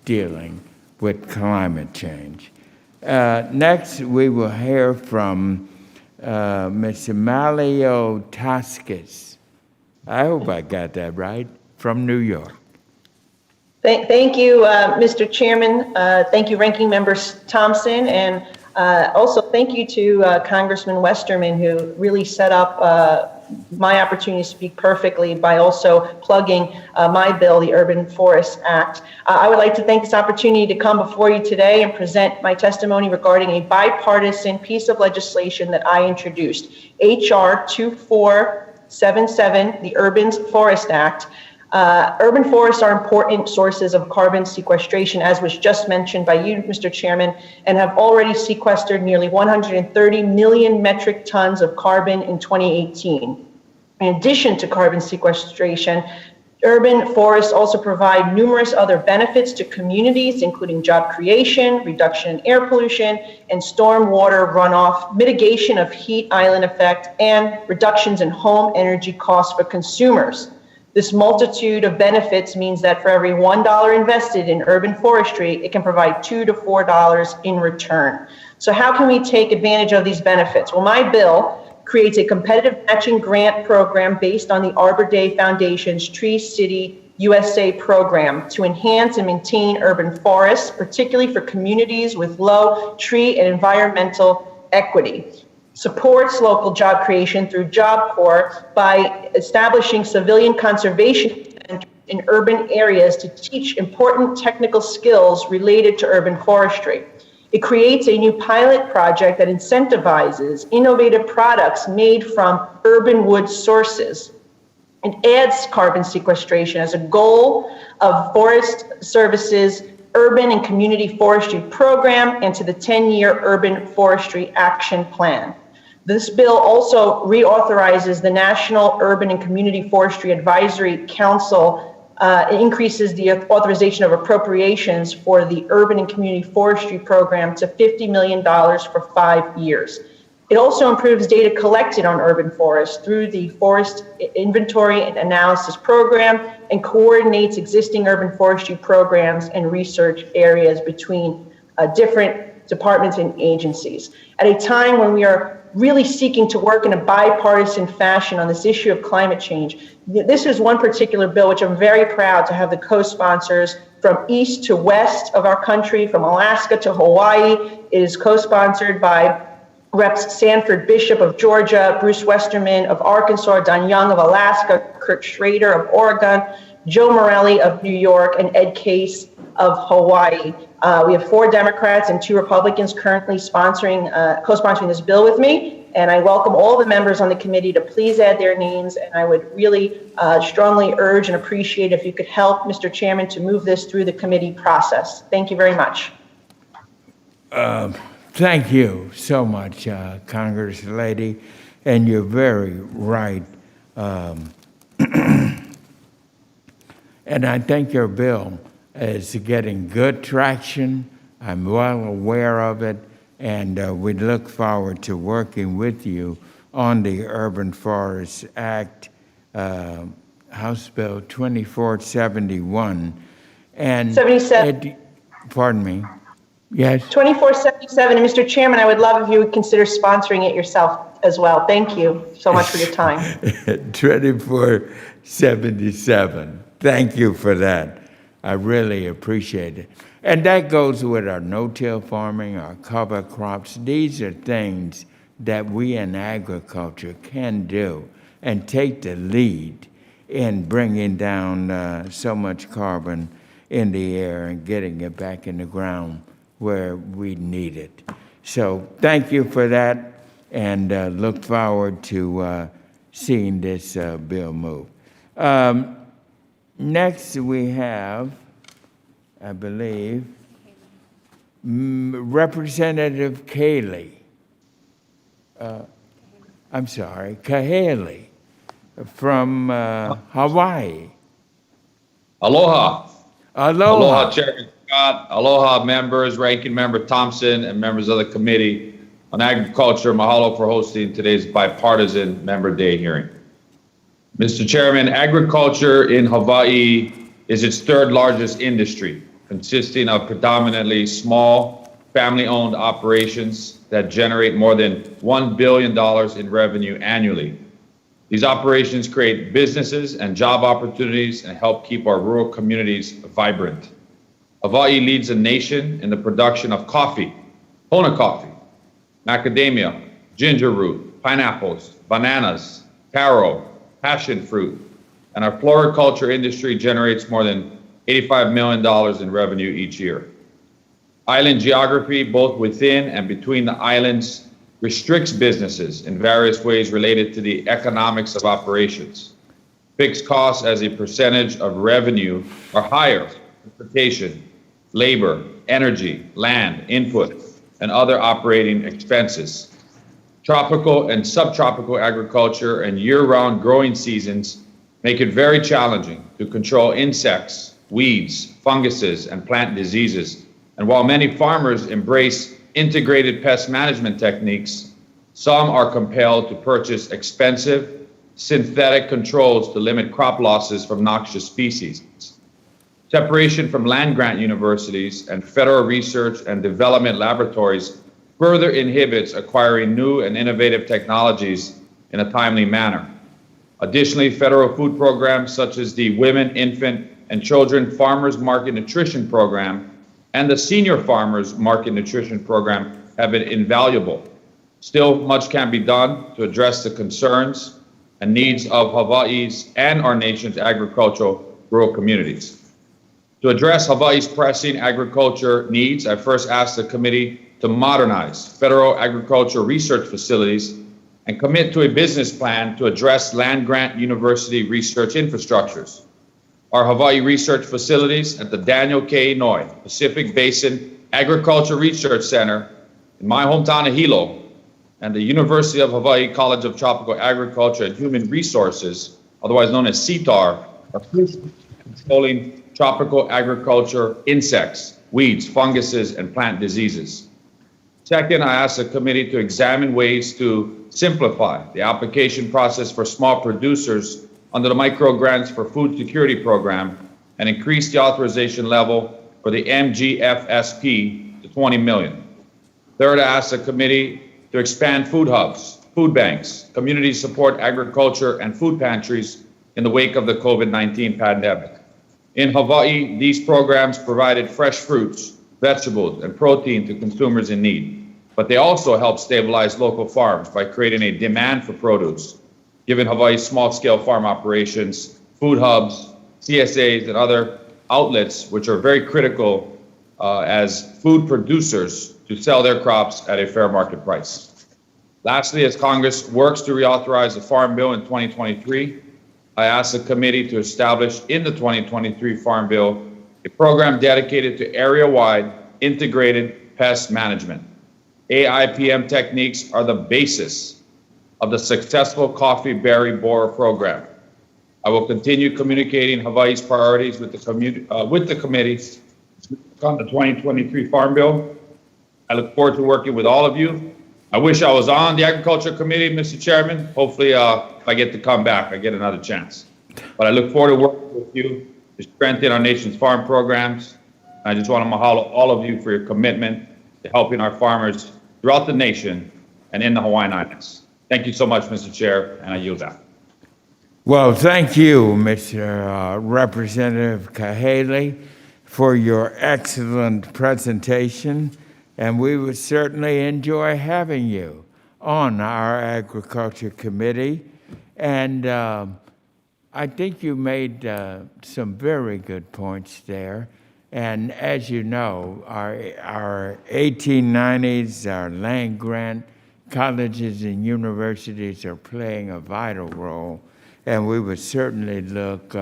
dealing with climate change. Next, we will hear from Mr. Malio Taskis. I hope I got that right, from New York. Thank you, Mr. Chairman. Thank you, Ranking Member Thompson, and also thank you to Congressman Westerman, who really set up my opportunity to speak perfectly by also plugging my bill, the Urban Forest Act. I would like to thank this opportunity to come before you today and present my testimony regarding a bipartisan piece of legislation that I introduced, H.R. 2477, the Urban Forest Act. Urban forests are important sources of carbon sequestration, as was just mentioned by you, Mr. Chairman, and have already sequestered nearly 130 million metric tons of carbon in 2018. In addition to carbon sequestration, urban forests also provide numerous other benefits to communities, including job creation, reduction in air pollution, and stormwater runoff, mitigation of heat island effect, and reductions in home energy costs for consumers. This multitude of benefits means that for every $1 invested in urban forestry, it can provide $2 to $4 in return. So how can we take advantage of these benefits? Well, my bill creates a competitive matching grant program based on the Arbor Day Foundation's Tree City USA program to enhance and maintain urban forests, particularly for communities with low tree and environmental equity. supports local job creation through Job Corps by establishing civilian conservation centers in urban areas to teach important technical skills related to urban forestry. It creates a new pilot project that incentivizes innovative products made from urban wood sources. It adds carbon sequestration as a goal of Forest Service's Urban and Community Forestry Program and to the 10-year Urban Forestry Action Plan. This bill also reauthorizes the National Urban and Community Forestry Advisory Council. It increases the authorization of appropriations for the Urban and Community Forestry Program to $50 million for 5 years. It also improves data collected on urban forests through the Forest Inventory and Analysis Program and coordinates existing urban forestry programs and research areas between different departments and agencies. At a time when we are really seeking to work in a bipartisan fashion on this issue of climate change, this is one particular bill which I'm very proud to have the co-sponsors from east to west of our country, from Alaska to Hawaii. It is co-sponsored by Reps. Sanford Bishop of Georgia, Bruce Westerman of Arkansas, Don Young of Alaska, Kurt Schrader of Oregon, Joe Morelli of New York, and Ed Case of Hawaii. We have 4 Democrats and 2 Republicans currently co-sponsoring this bill with me, and I welcome all the members on the committee to please add their names, and I would really strongly urge and appreciate if you could help, Mr. Chairman, to move this through the committee process. Thank you very much. Thank you so much, Congress lady, and you're very right. And I think your bill is getting good traction. I'm well aware of it, and we look forward to working with you on the Urban Forest Act, House Bill 2471. And 77. Pardon me. Yes. 2477. And Mr. Chairman, I would love if you would consider sponsoring it yourself as well. Thank you so much for your time. 2477. Thank you for that. I really appreciate it. And that goes with our no-till farming, our cover crops. These are things that we in agriculture can do and take the lead in bringing down so much carbon in the air and getting it back in the ground where we need it. So thank you for that, and look forward to seeing this bill move. Next we have, I believe, Representative Cahaley. Cahaley from Hawaii. Aloha. Aloha. Aloha, Chairman Scott. Aloha, members, Ranking Member Thompson, and members of the Committee on Agriculture. Mahalo for hosting today's bipartisan Member Day hearing. Mr. Chairman, agriculture in Hawaii is its 3rd largest industry, consisting of predominantly small, family-owned operations that generate more than $1 billion in revenue annually. These operations create businesses and job opportunities and help keep our rural communities vibrant. Hawaii leads the nation in the production of coffee, Kona coffee, macadamia, ginger root, pineapples, bananas, taro, passion fruit, and our floriculture industry generates more than $85 million in revenue each year. Island geography, both within and between the islands, restricts businesses in various ways related to the economics of operations. Fixed costs as a percentage of revenue are higher for transportation, labor, energy, land, input, and other operating expenses. Tropical and subtropical agriculture and year-round growing seasons make it very challenging to control insects, weeds, funguses, and plant diseases. And while many farmers embrace integrated pest management techniques, some are compelled to purchase expensive synthetic controls to limit crop losses from noxious species. Separation from land-grant universities and federal research and development laboratories further inhibits acquiring new and innovative technologies in a timely manner. Additionally, federal food programs such as the Women, Infant, and Children Farmers Market Nutrition Program and the Senior Farmers Market Nutrition Program have been invaluable. Still, much can be done to address the concerns and needs of Hawaii's and our nation's agricultural rural communities. To address Hawaii's pressing agriculture needs, I first asked the committee to modernize federal agriculture research facilities and commit to a business plan to address land-grant university research infrastructures. Our Hawaii research facilities at the Daniel K. Inouye Pacific Basin Agriculture Research Center in my hometown of Hilo and the University of Hawaii College of Tropical Agriculture and Human Resources, otherwise known as CTAR, are crucial in controlling tropical agriculture insects, weeds, funguses, and plant diseases. Second, I asked the committee to examine ways to simplify the application process for small producers under the Micro Grants for Food Security Program and increase the authorization level for the MGFSP to 20 million. Third, I asked the committee to expand food hubs, food banks, community support agriculture, and food pantries in the wake of the COVID-19 pandemic. In Hawaii, these programs provided fresh fruits, vegetables, and protein to consumers in need, but they also helped stabilize local farms by creating a demand for produce, giving Hawaii's small-scale farm operations, food hubs, CSAs, and other outlets, which are very critical as food producers to sell their crops at a fair market price. Lastly, as Congress works to reauthorize the Farm Bill in 2023, I asked the committee to establish in the 2023 Farm Bill a program dedicated to area-wide integrated pest management. AIPM techniques are the basis of the successful coffee berry borer program. I will continue communicating Hawaii's priorities with the committee on the 2023 Farm Bill. I look forward to working with all of you. I wish I was on the Agriculture Committee, Mr. Chairman. Hopefully, if I get to come back, I get another chance. But I look forward to working with you to strengthen our nation's farm programs. I just want to mahalo all of you for your commitment to helping our farmers throughout the nation and in the Hawaiian Islands. Thank you so much, Mr. Chair, and I yield back. Well, thank you, Mr. Representative Kahele, for your excellent presentation, and we would certainly enjoy having you on our Agriculture Committee. And I think you made some very good points there. And as you know, our 1890s, our land grant, colleges and universities are playing a vital role, and we would certainly look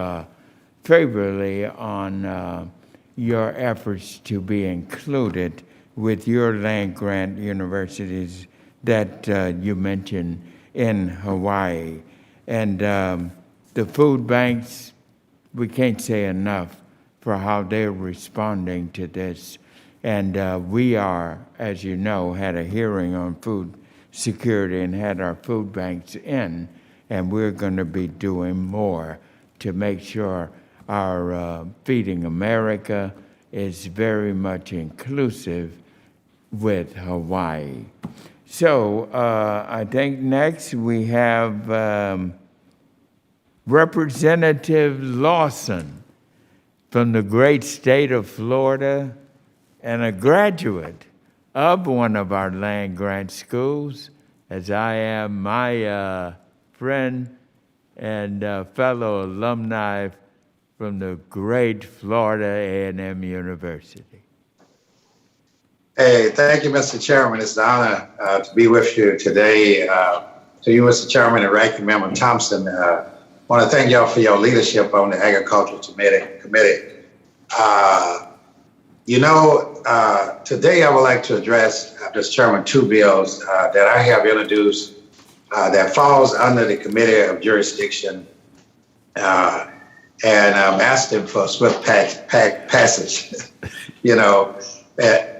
favorably on your efforts to be included with your land grant universities that you mentioned in Hawaii. And the food banks, we can't say enough for how they're responding to this. And we are, as you know, had a hearing on food security and had our food banks in, and we're going to be doing more to make sure our Feeding America is very much inclusive with Hawaii. So I think next we have Representative Lawson from the great state of Florida and a graduate of one of our land grant schools, as I am my friend and fellow alumni from the great Florida A&M University. Hey, thank you, Mr. Chairman. It's an honor to be with you today. To you, Mr. Chairman, and Ranking Member Thompson, I want to thank y'all for your leadership on the Agricultural Committee. Today I would like to address, Mr. Chairman, two bills that I have introduced that falls under the Committee of Jurisdiction, and I'm asking for a swift passage.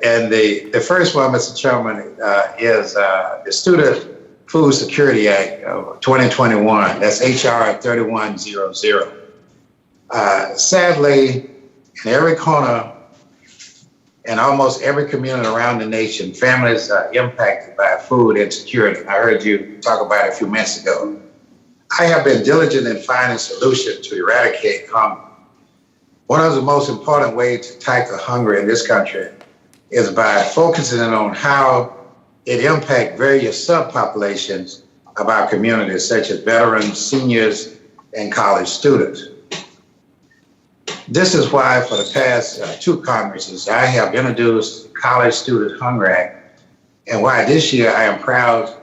And the first one, Mr. Chairman, is the Student Food Security Act of 2021. That's HR 3100. Sadly, in every corner and almost every community around the nation, families are impacted by food insecurity. I heard you talk about it a few minutes ago. I have been diligent in finding solutions to eradicate hunger. One of the most important ways to tackle hunger in this country is by focusing on how it impacts various subpopulations of our communities, such as veterans, seniors, and college students. This is why for the past 2 Congresses, I have introduced the College Student Hunger Act, and why this year I am proud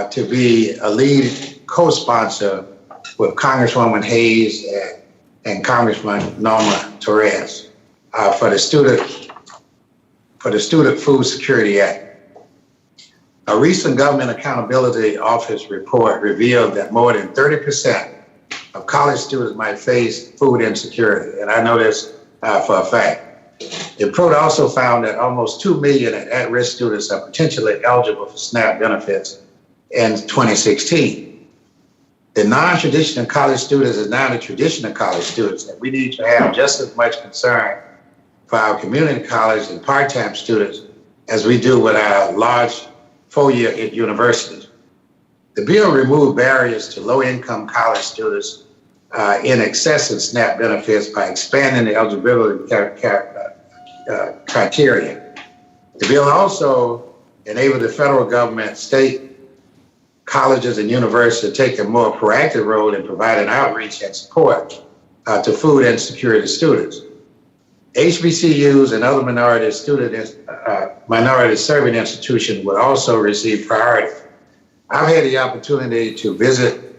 to be a lead co-sponsor with Congresswoman Hayes and Congressman Norma Torres for the Student Food Security Act. A recent Government Accountability Office report revealed that more than 30% of college students might face food insecurity, and I know this for a fact. The report also found that almost 2 million at-risk students are potentially eligible for SNAP benefits in 2016. The non-traditional college students is now the traditional college students, and we need to have just as much concern for our community college and part-time students as we do with our large 4-year universities. The bill removed barriers to low-income college students in accessing SNAP benefits by expanding the eligibility criteria. The bill also enabled the federal government, state colleges, and universities to take a more proactive role in providing outreach and support to food insecurity students. HBCUs and other minority serving institutions will also receive priority. I've had the opportunity to visit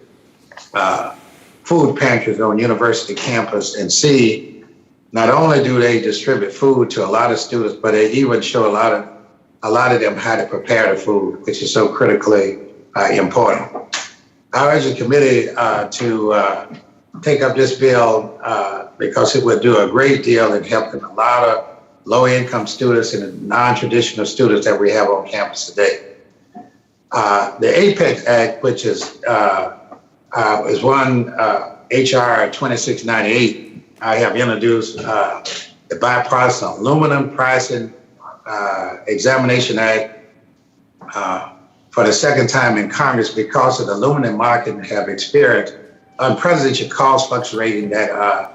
food pantries on university campus and see not only do they distribute food to a lot of students, but they even show a lot of them how to prepare the food, which is so critically important. I urge the committee to take up this bill because it would do a great deal in helping a lot of low-income students and non-traditional students that we have on campus today. The APEX Act, which is one HR 2698, I have introduced the Bipartisan Aluminum Pricing Examination Act for the second time in Congress because of the aluminum market have experienced unprecedented cost fluctuating that are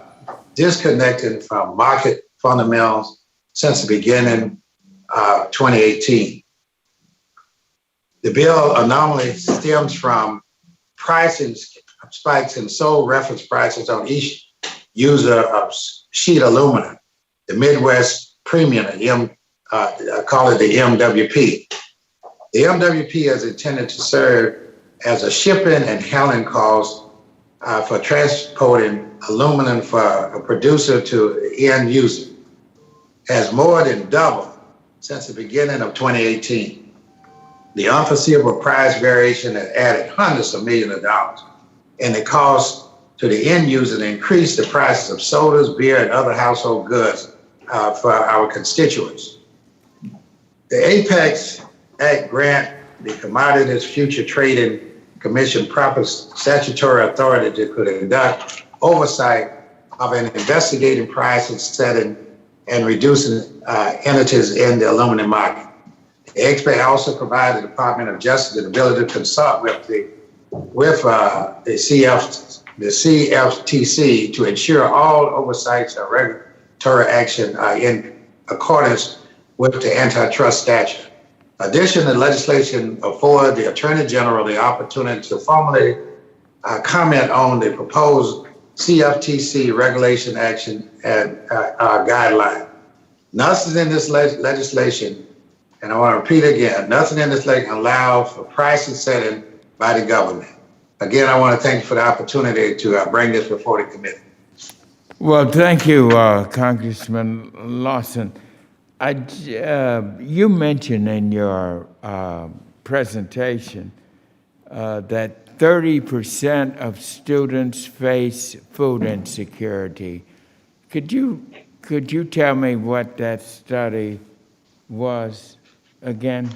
disconnected from market fundamentals since the beginning of 2018. The bill anomaly stems from pricing spikes in sold reference prices on each user of sheet aluminum, the Midwest Premium, I call it the MWP. The MWP is intended to serve as a shipping and handling cost for transporting aluminum for a producer to the end user, has more than doubled since the beginning of 2018. The unforeseeable price variation has added hundreds of millions of dollars, and the cost to the end user to increase the prices of sodas, beer, and other household goods for our constituents. The Apex Act grant the Commodities Future Trading Commission proper statutory authority to conduct oversight of an investigating pricing, setting, and reducing entities in the aluminum market. The expert also provided the Department of Justice the ability to consult with the CFTC to ensure all oversights of regulatory action are in accordance with the antitrust statute. Additionally, the legislation afforded the Attorney General the opportunity to formally comment on the proposed CFTC regulation action and guideline. Nothing in this legislation, and I want to repeat again, nothing in this legislation allows for pricing setting by the government. Again, I want to thank you for the opportunity to bring this before the committee. Well, thank you, Congressman Lawson. You mentioned in your presentation that 30% of students face food insecurity. Could you tell me what that study was again?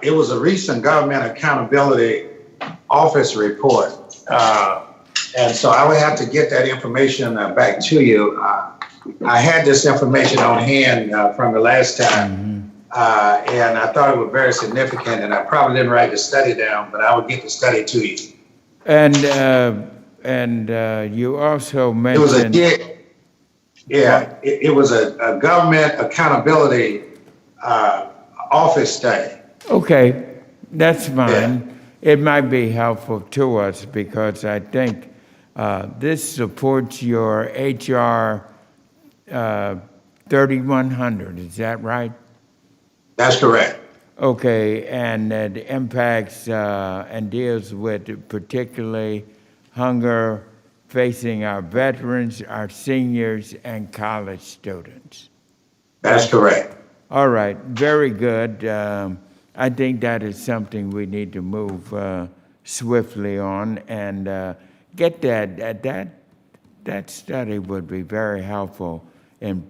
It was a recent Government Accountability Office report. And so I would have to get that information back to you. I had this information on hand from the last time, and I thought it was very significant, and I probably didn't write the study down, but I will get the study to you. And you also mentioned... It was a government accountability office study. Okay, that's fine. It might be helpful to us because I think this supports your HR 3100, is that right? That's correct. Okay, and that impacts and deals with particularly hunger facing our veterans, our seniors, and college students. That's correct. All right, very good. I think that is something we need to move swiftly on and get that study would be very helpful in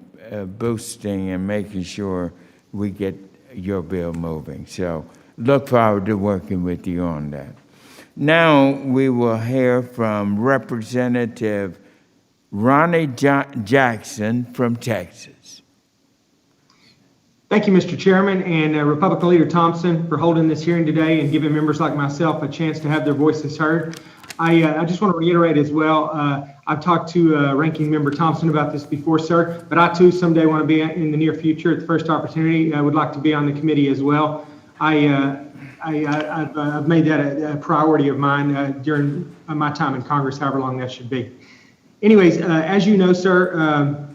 boosting and making sure we get your bill moving. So look forward to working with you on that. Now we will hear from Representative Ronnie Jackson from Texas. Thank you, Mr. Chairman, and Republican Leader Thompson for holding this hearing today and giving members like myself a chance to have their voices heard. I just want to reiterate as well, I've talked to Ranking Member Thompson about this before, sir, but I too someday want to be in the near future at the first opportunity. I would like to be on the committee as well. I've made that a priority of mine during my time in Congress, however long that should be. Anyways, as you know, sir,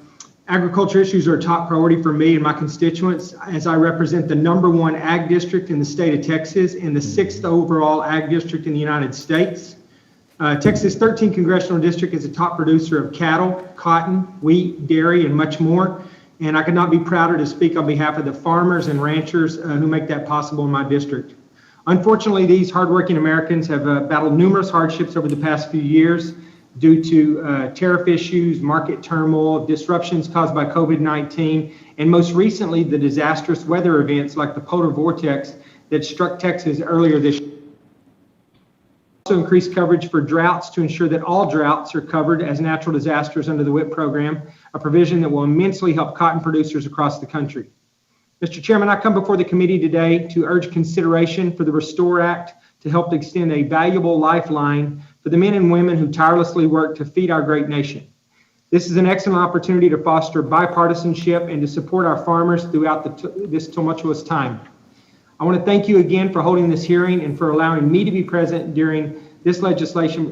agriculture issues are a top priority for me and my constituents as I represent the #1 ag district in the state of Texas and the 6th overall ag district in the United States. Texas 13th Congressional District is a top producer of cattle, cotton, wheat, dairy, and much more. And I could not be prouder to speak on behalf of the farmers and ranchers who make that possible in my district. Unfortunately, these hardworking Americans have battled numerous hardships over the past few years due to tariff issues, market turmoil, disruptions caused by COVID-19, and most recently, the disastrous weather events like the polar vortex that struck Texas earlier this year. Also increased coverage for droughts to ensure that all droughts are covered as natural disasters under the WIP program, a provision that will immensely help cotton producers across the country. Mr. Chairman, I come before the committee today to urge consideration for the Restore Act to help extend a valuable lifeline for the men and women who tirelessly work to feed our great nation. This is an excellent opportunity to foster bipartisanship and to support our farmers throughout this tumultuous time. I want to thank you again for holding this hearing and for allowing me to be present during this legislation,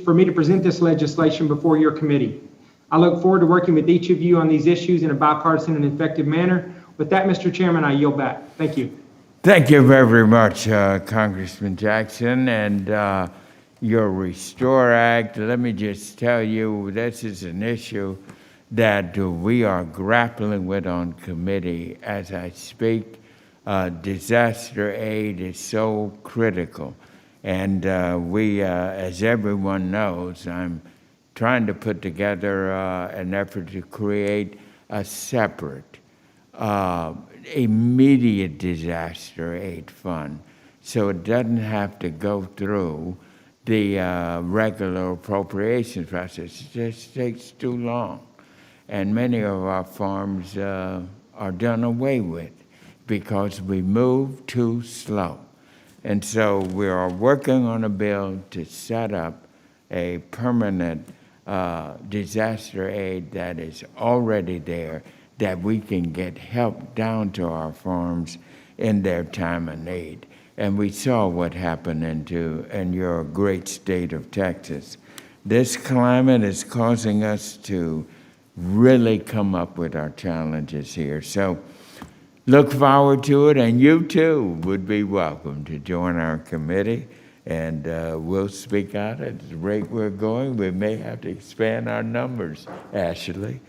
for me to present this legislation before your committee. I look forward to working with each of you on these issues in a bipartisan and effective manner. With that, Mr. Chairman, I yield back. Thank you. Thank you very much, Congressman Jackson. And your Restore Act, let me just tell you, this is an issue that we are grappling with on committee as I speak. Disaster aid is so critical. And we, as everyone knows, I'm trying to put together an effort to create a separate immediate disaster aid fund so it doesn't have to go through the regular appropriations process. It just takes too long. And many of our farms are done away with because we move too slow. And so we are working on a bill to set up a permanent disaster aid that is already there, that we can get help down to our farms in their time of need. And we saw what happened in your great state of Texas. This climate is causing us to really come up with our challenges here. So look forward to it, and you too would be welcome to join our committee, and we'll speak out at the rate we're going. We may have to expand our numbers, Ashley,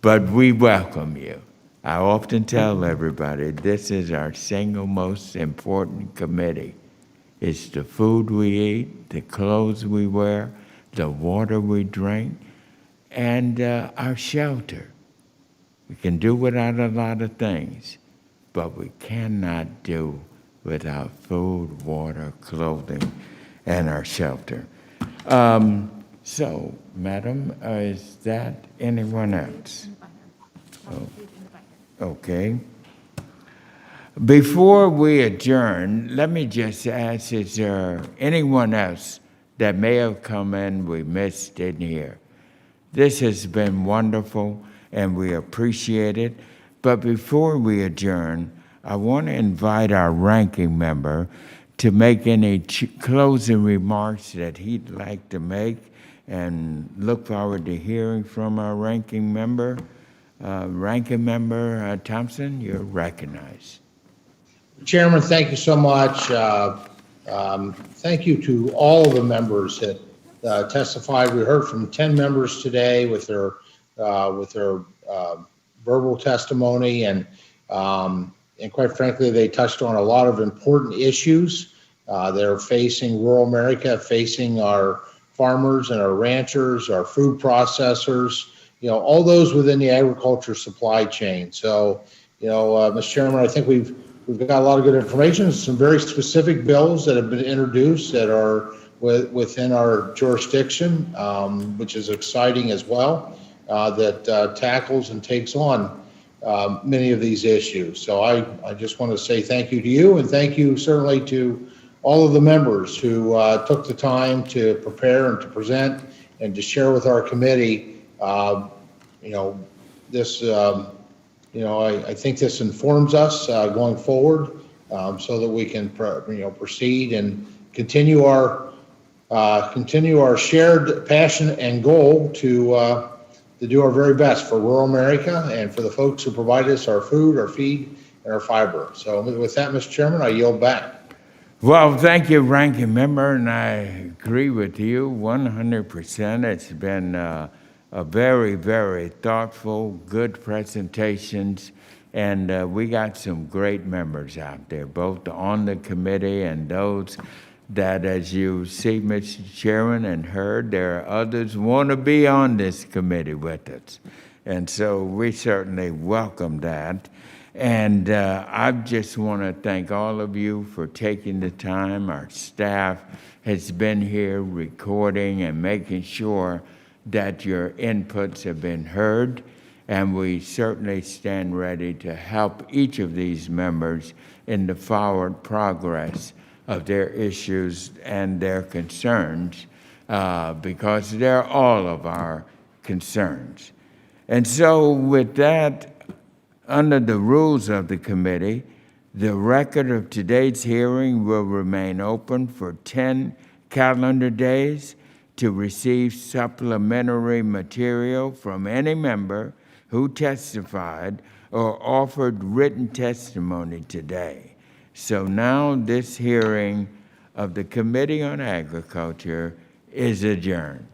but we welcome you. I often tell everybody this is our single most important committee. It's the food we eat, the clothes we wear, the water we drink, and our shelter. We can do without a lot of things, but we cannot do without food, water, clothing, and our shelter. So, Madam, is that anyone else? Oh, okay. Before we adjourn, let me just ask, is there anyone else that may have come in we missed in here? This has been wonderful, and we appreciate it. But before we adjourn, I want to invite our ranking member to make any closing remarks that he'd like to make, and look forward to hearing from our ranking member. Ranking Member Thompson, you're recognized. Chairman, thank you so much. Thank you to all of the members that testified. We heard from 10 members today with their verbal testimony, and quite frankly, they touched on a lot of important issues that are facing rural America, facing our farmers and our ranchers, our food processors, all those within the agriculture supply chain. So, Mr. Chairman, I think we've got a lot of good information, some very specific bills that have been introduced that are within our jurisdiction, which is exciting as well, that tackles and takes on many of these issues. So I just want to say thank you to you, and thank you certainly to all of the members who took the time to prepare and to present and to share with our committee. I think this informs us going forward, so that we can proceed and continue our shared passion and goal to do our very best for rural America and for the folks who provide us our food, our feed, and our fiber. So with that, Mr. Chairman, I yield back. Well, thank you, Ranking Member, and I agree with you 100%. It's been a very, very thoughtful, good presentations, and we got some great members out there, both on the committee and those that, as you see, Mr. Chairman, and heard, there are others who want to be on this committee with us. And so we certainly welcome that. And I just want to thank all of you for taking the time. Our staff has been here recording and making sure that your inputs have been heard. And we certainly stand ready to help each of these members in the forward progress of their issues and their concerns, because they're all of our concerns. And so with that, under the rules of the committee, the record of today's hearing will remain open for 10 calendar days to receive supplementary material from any member who testified or offered written testimony today. So now this hearing of the Committee on Agriculture is adjourned.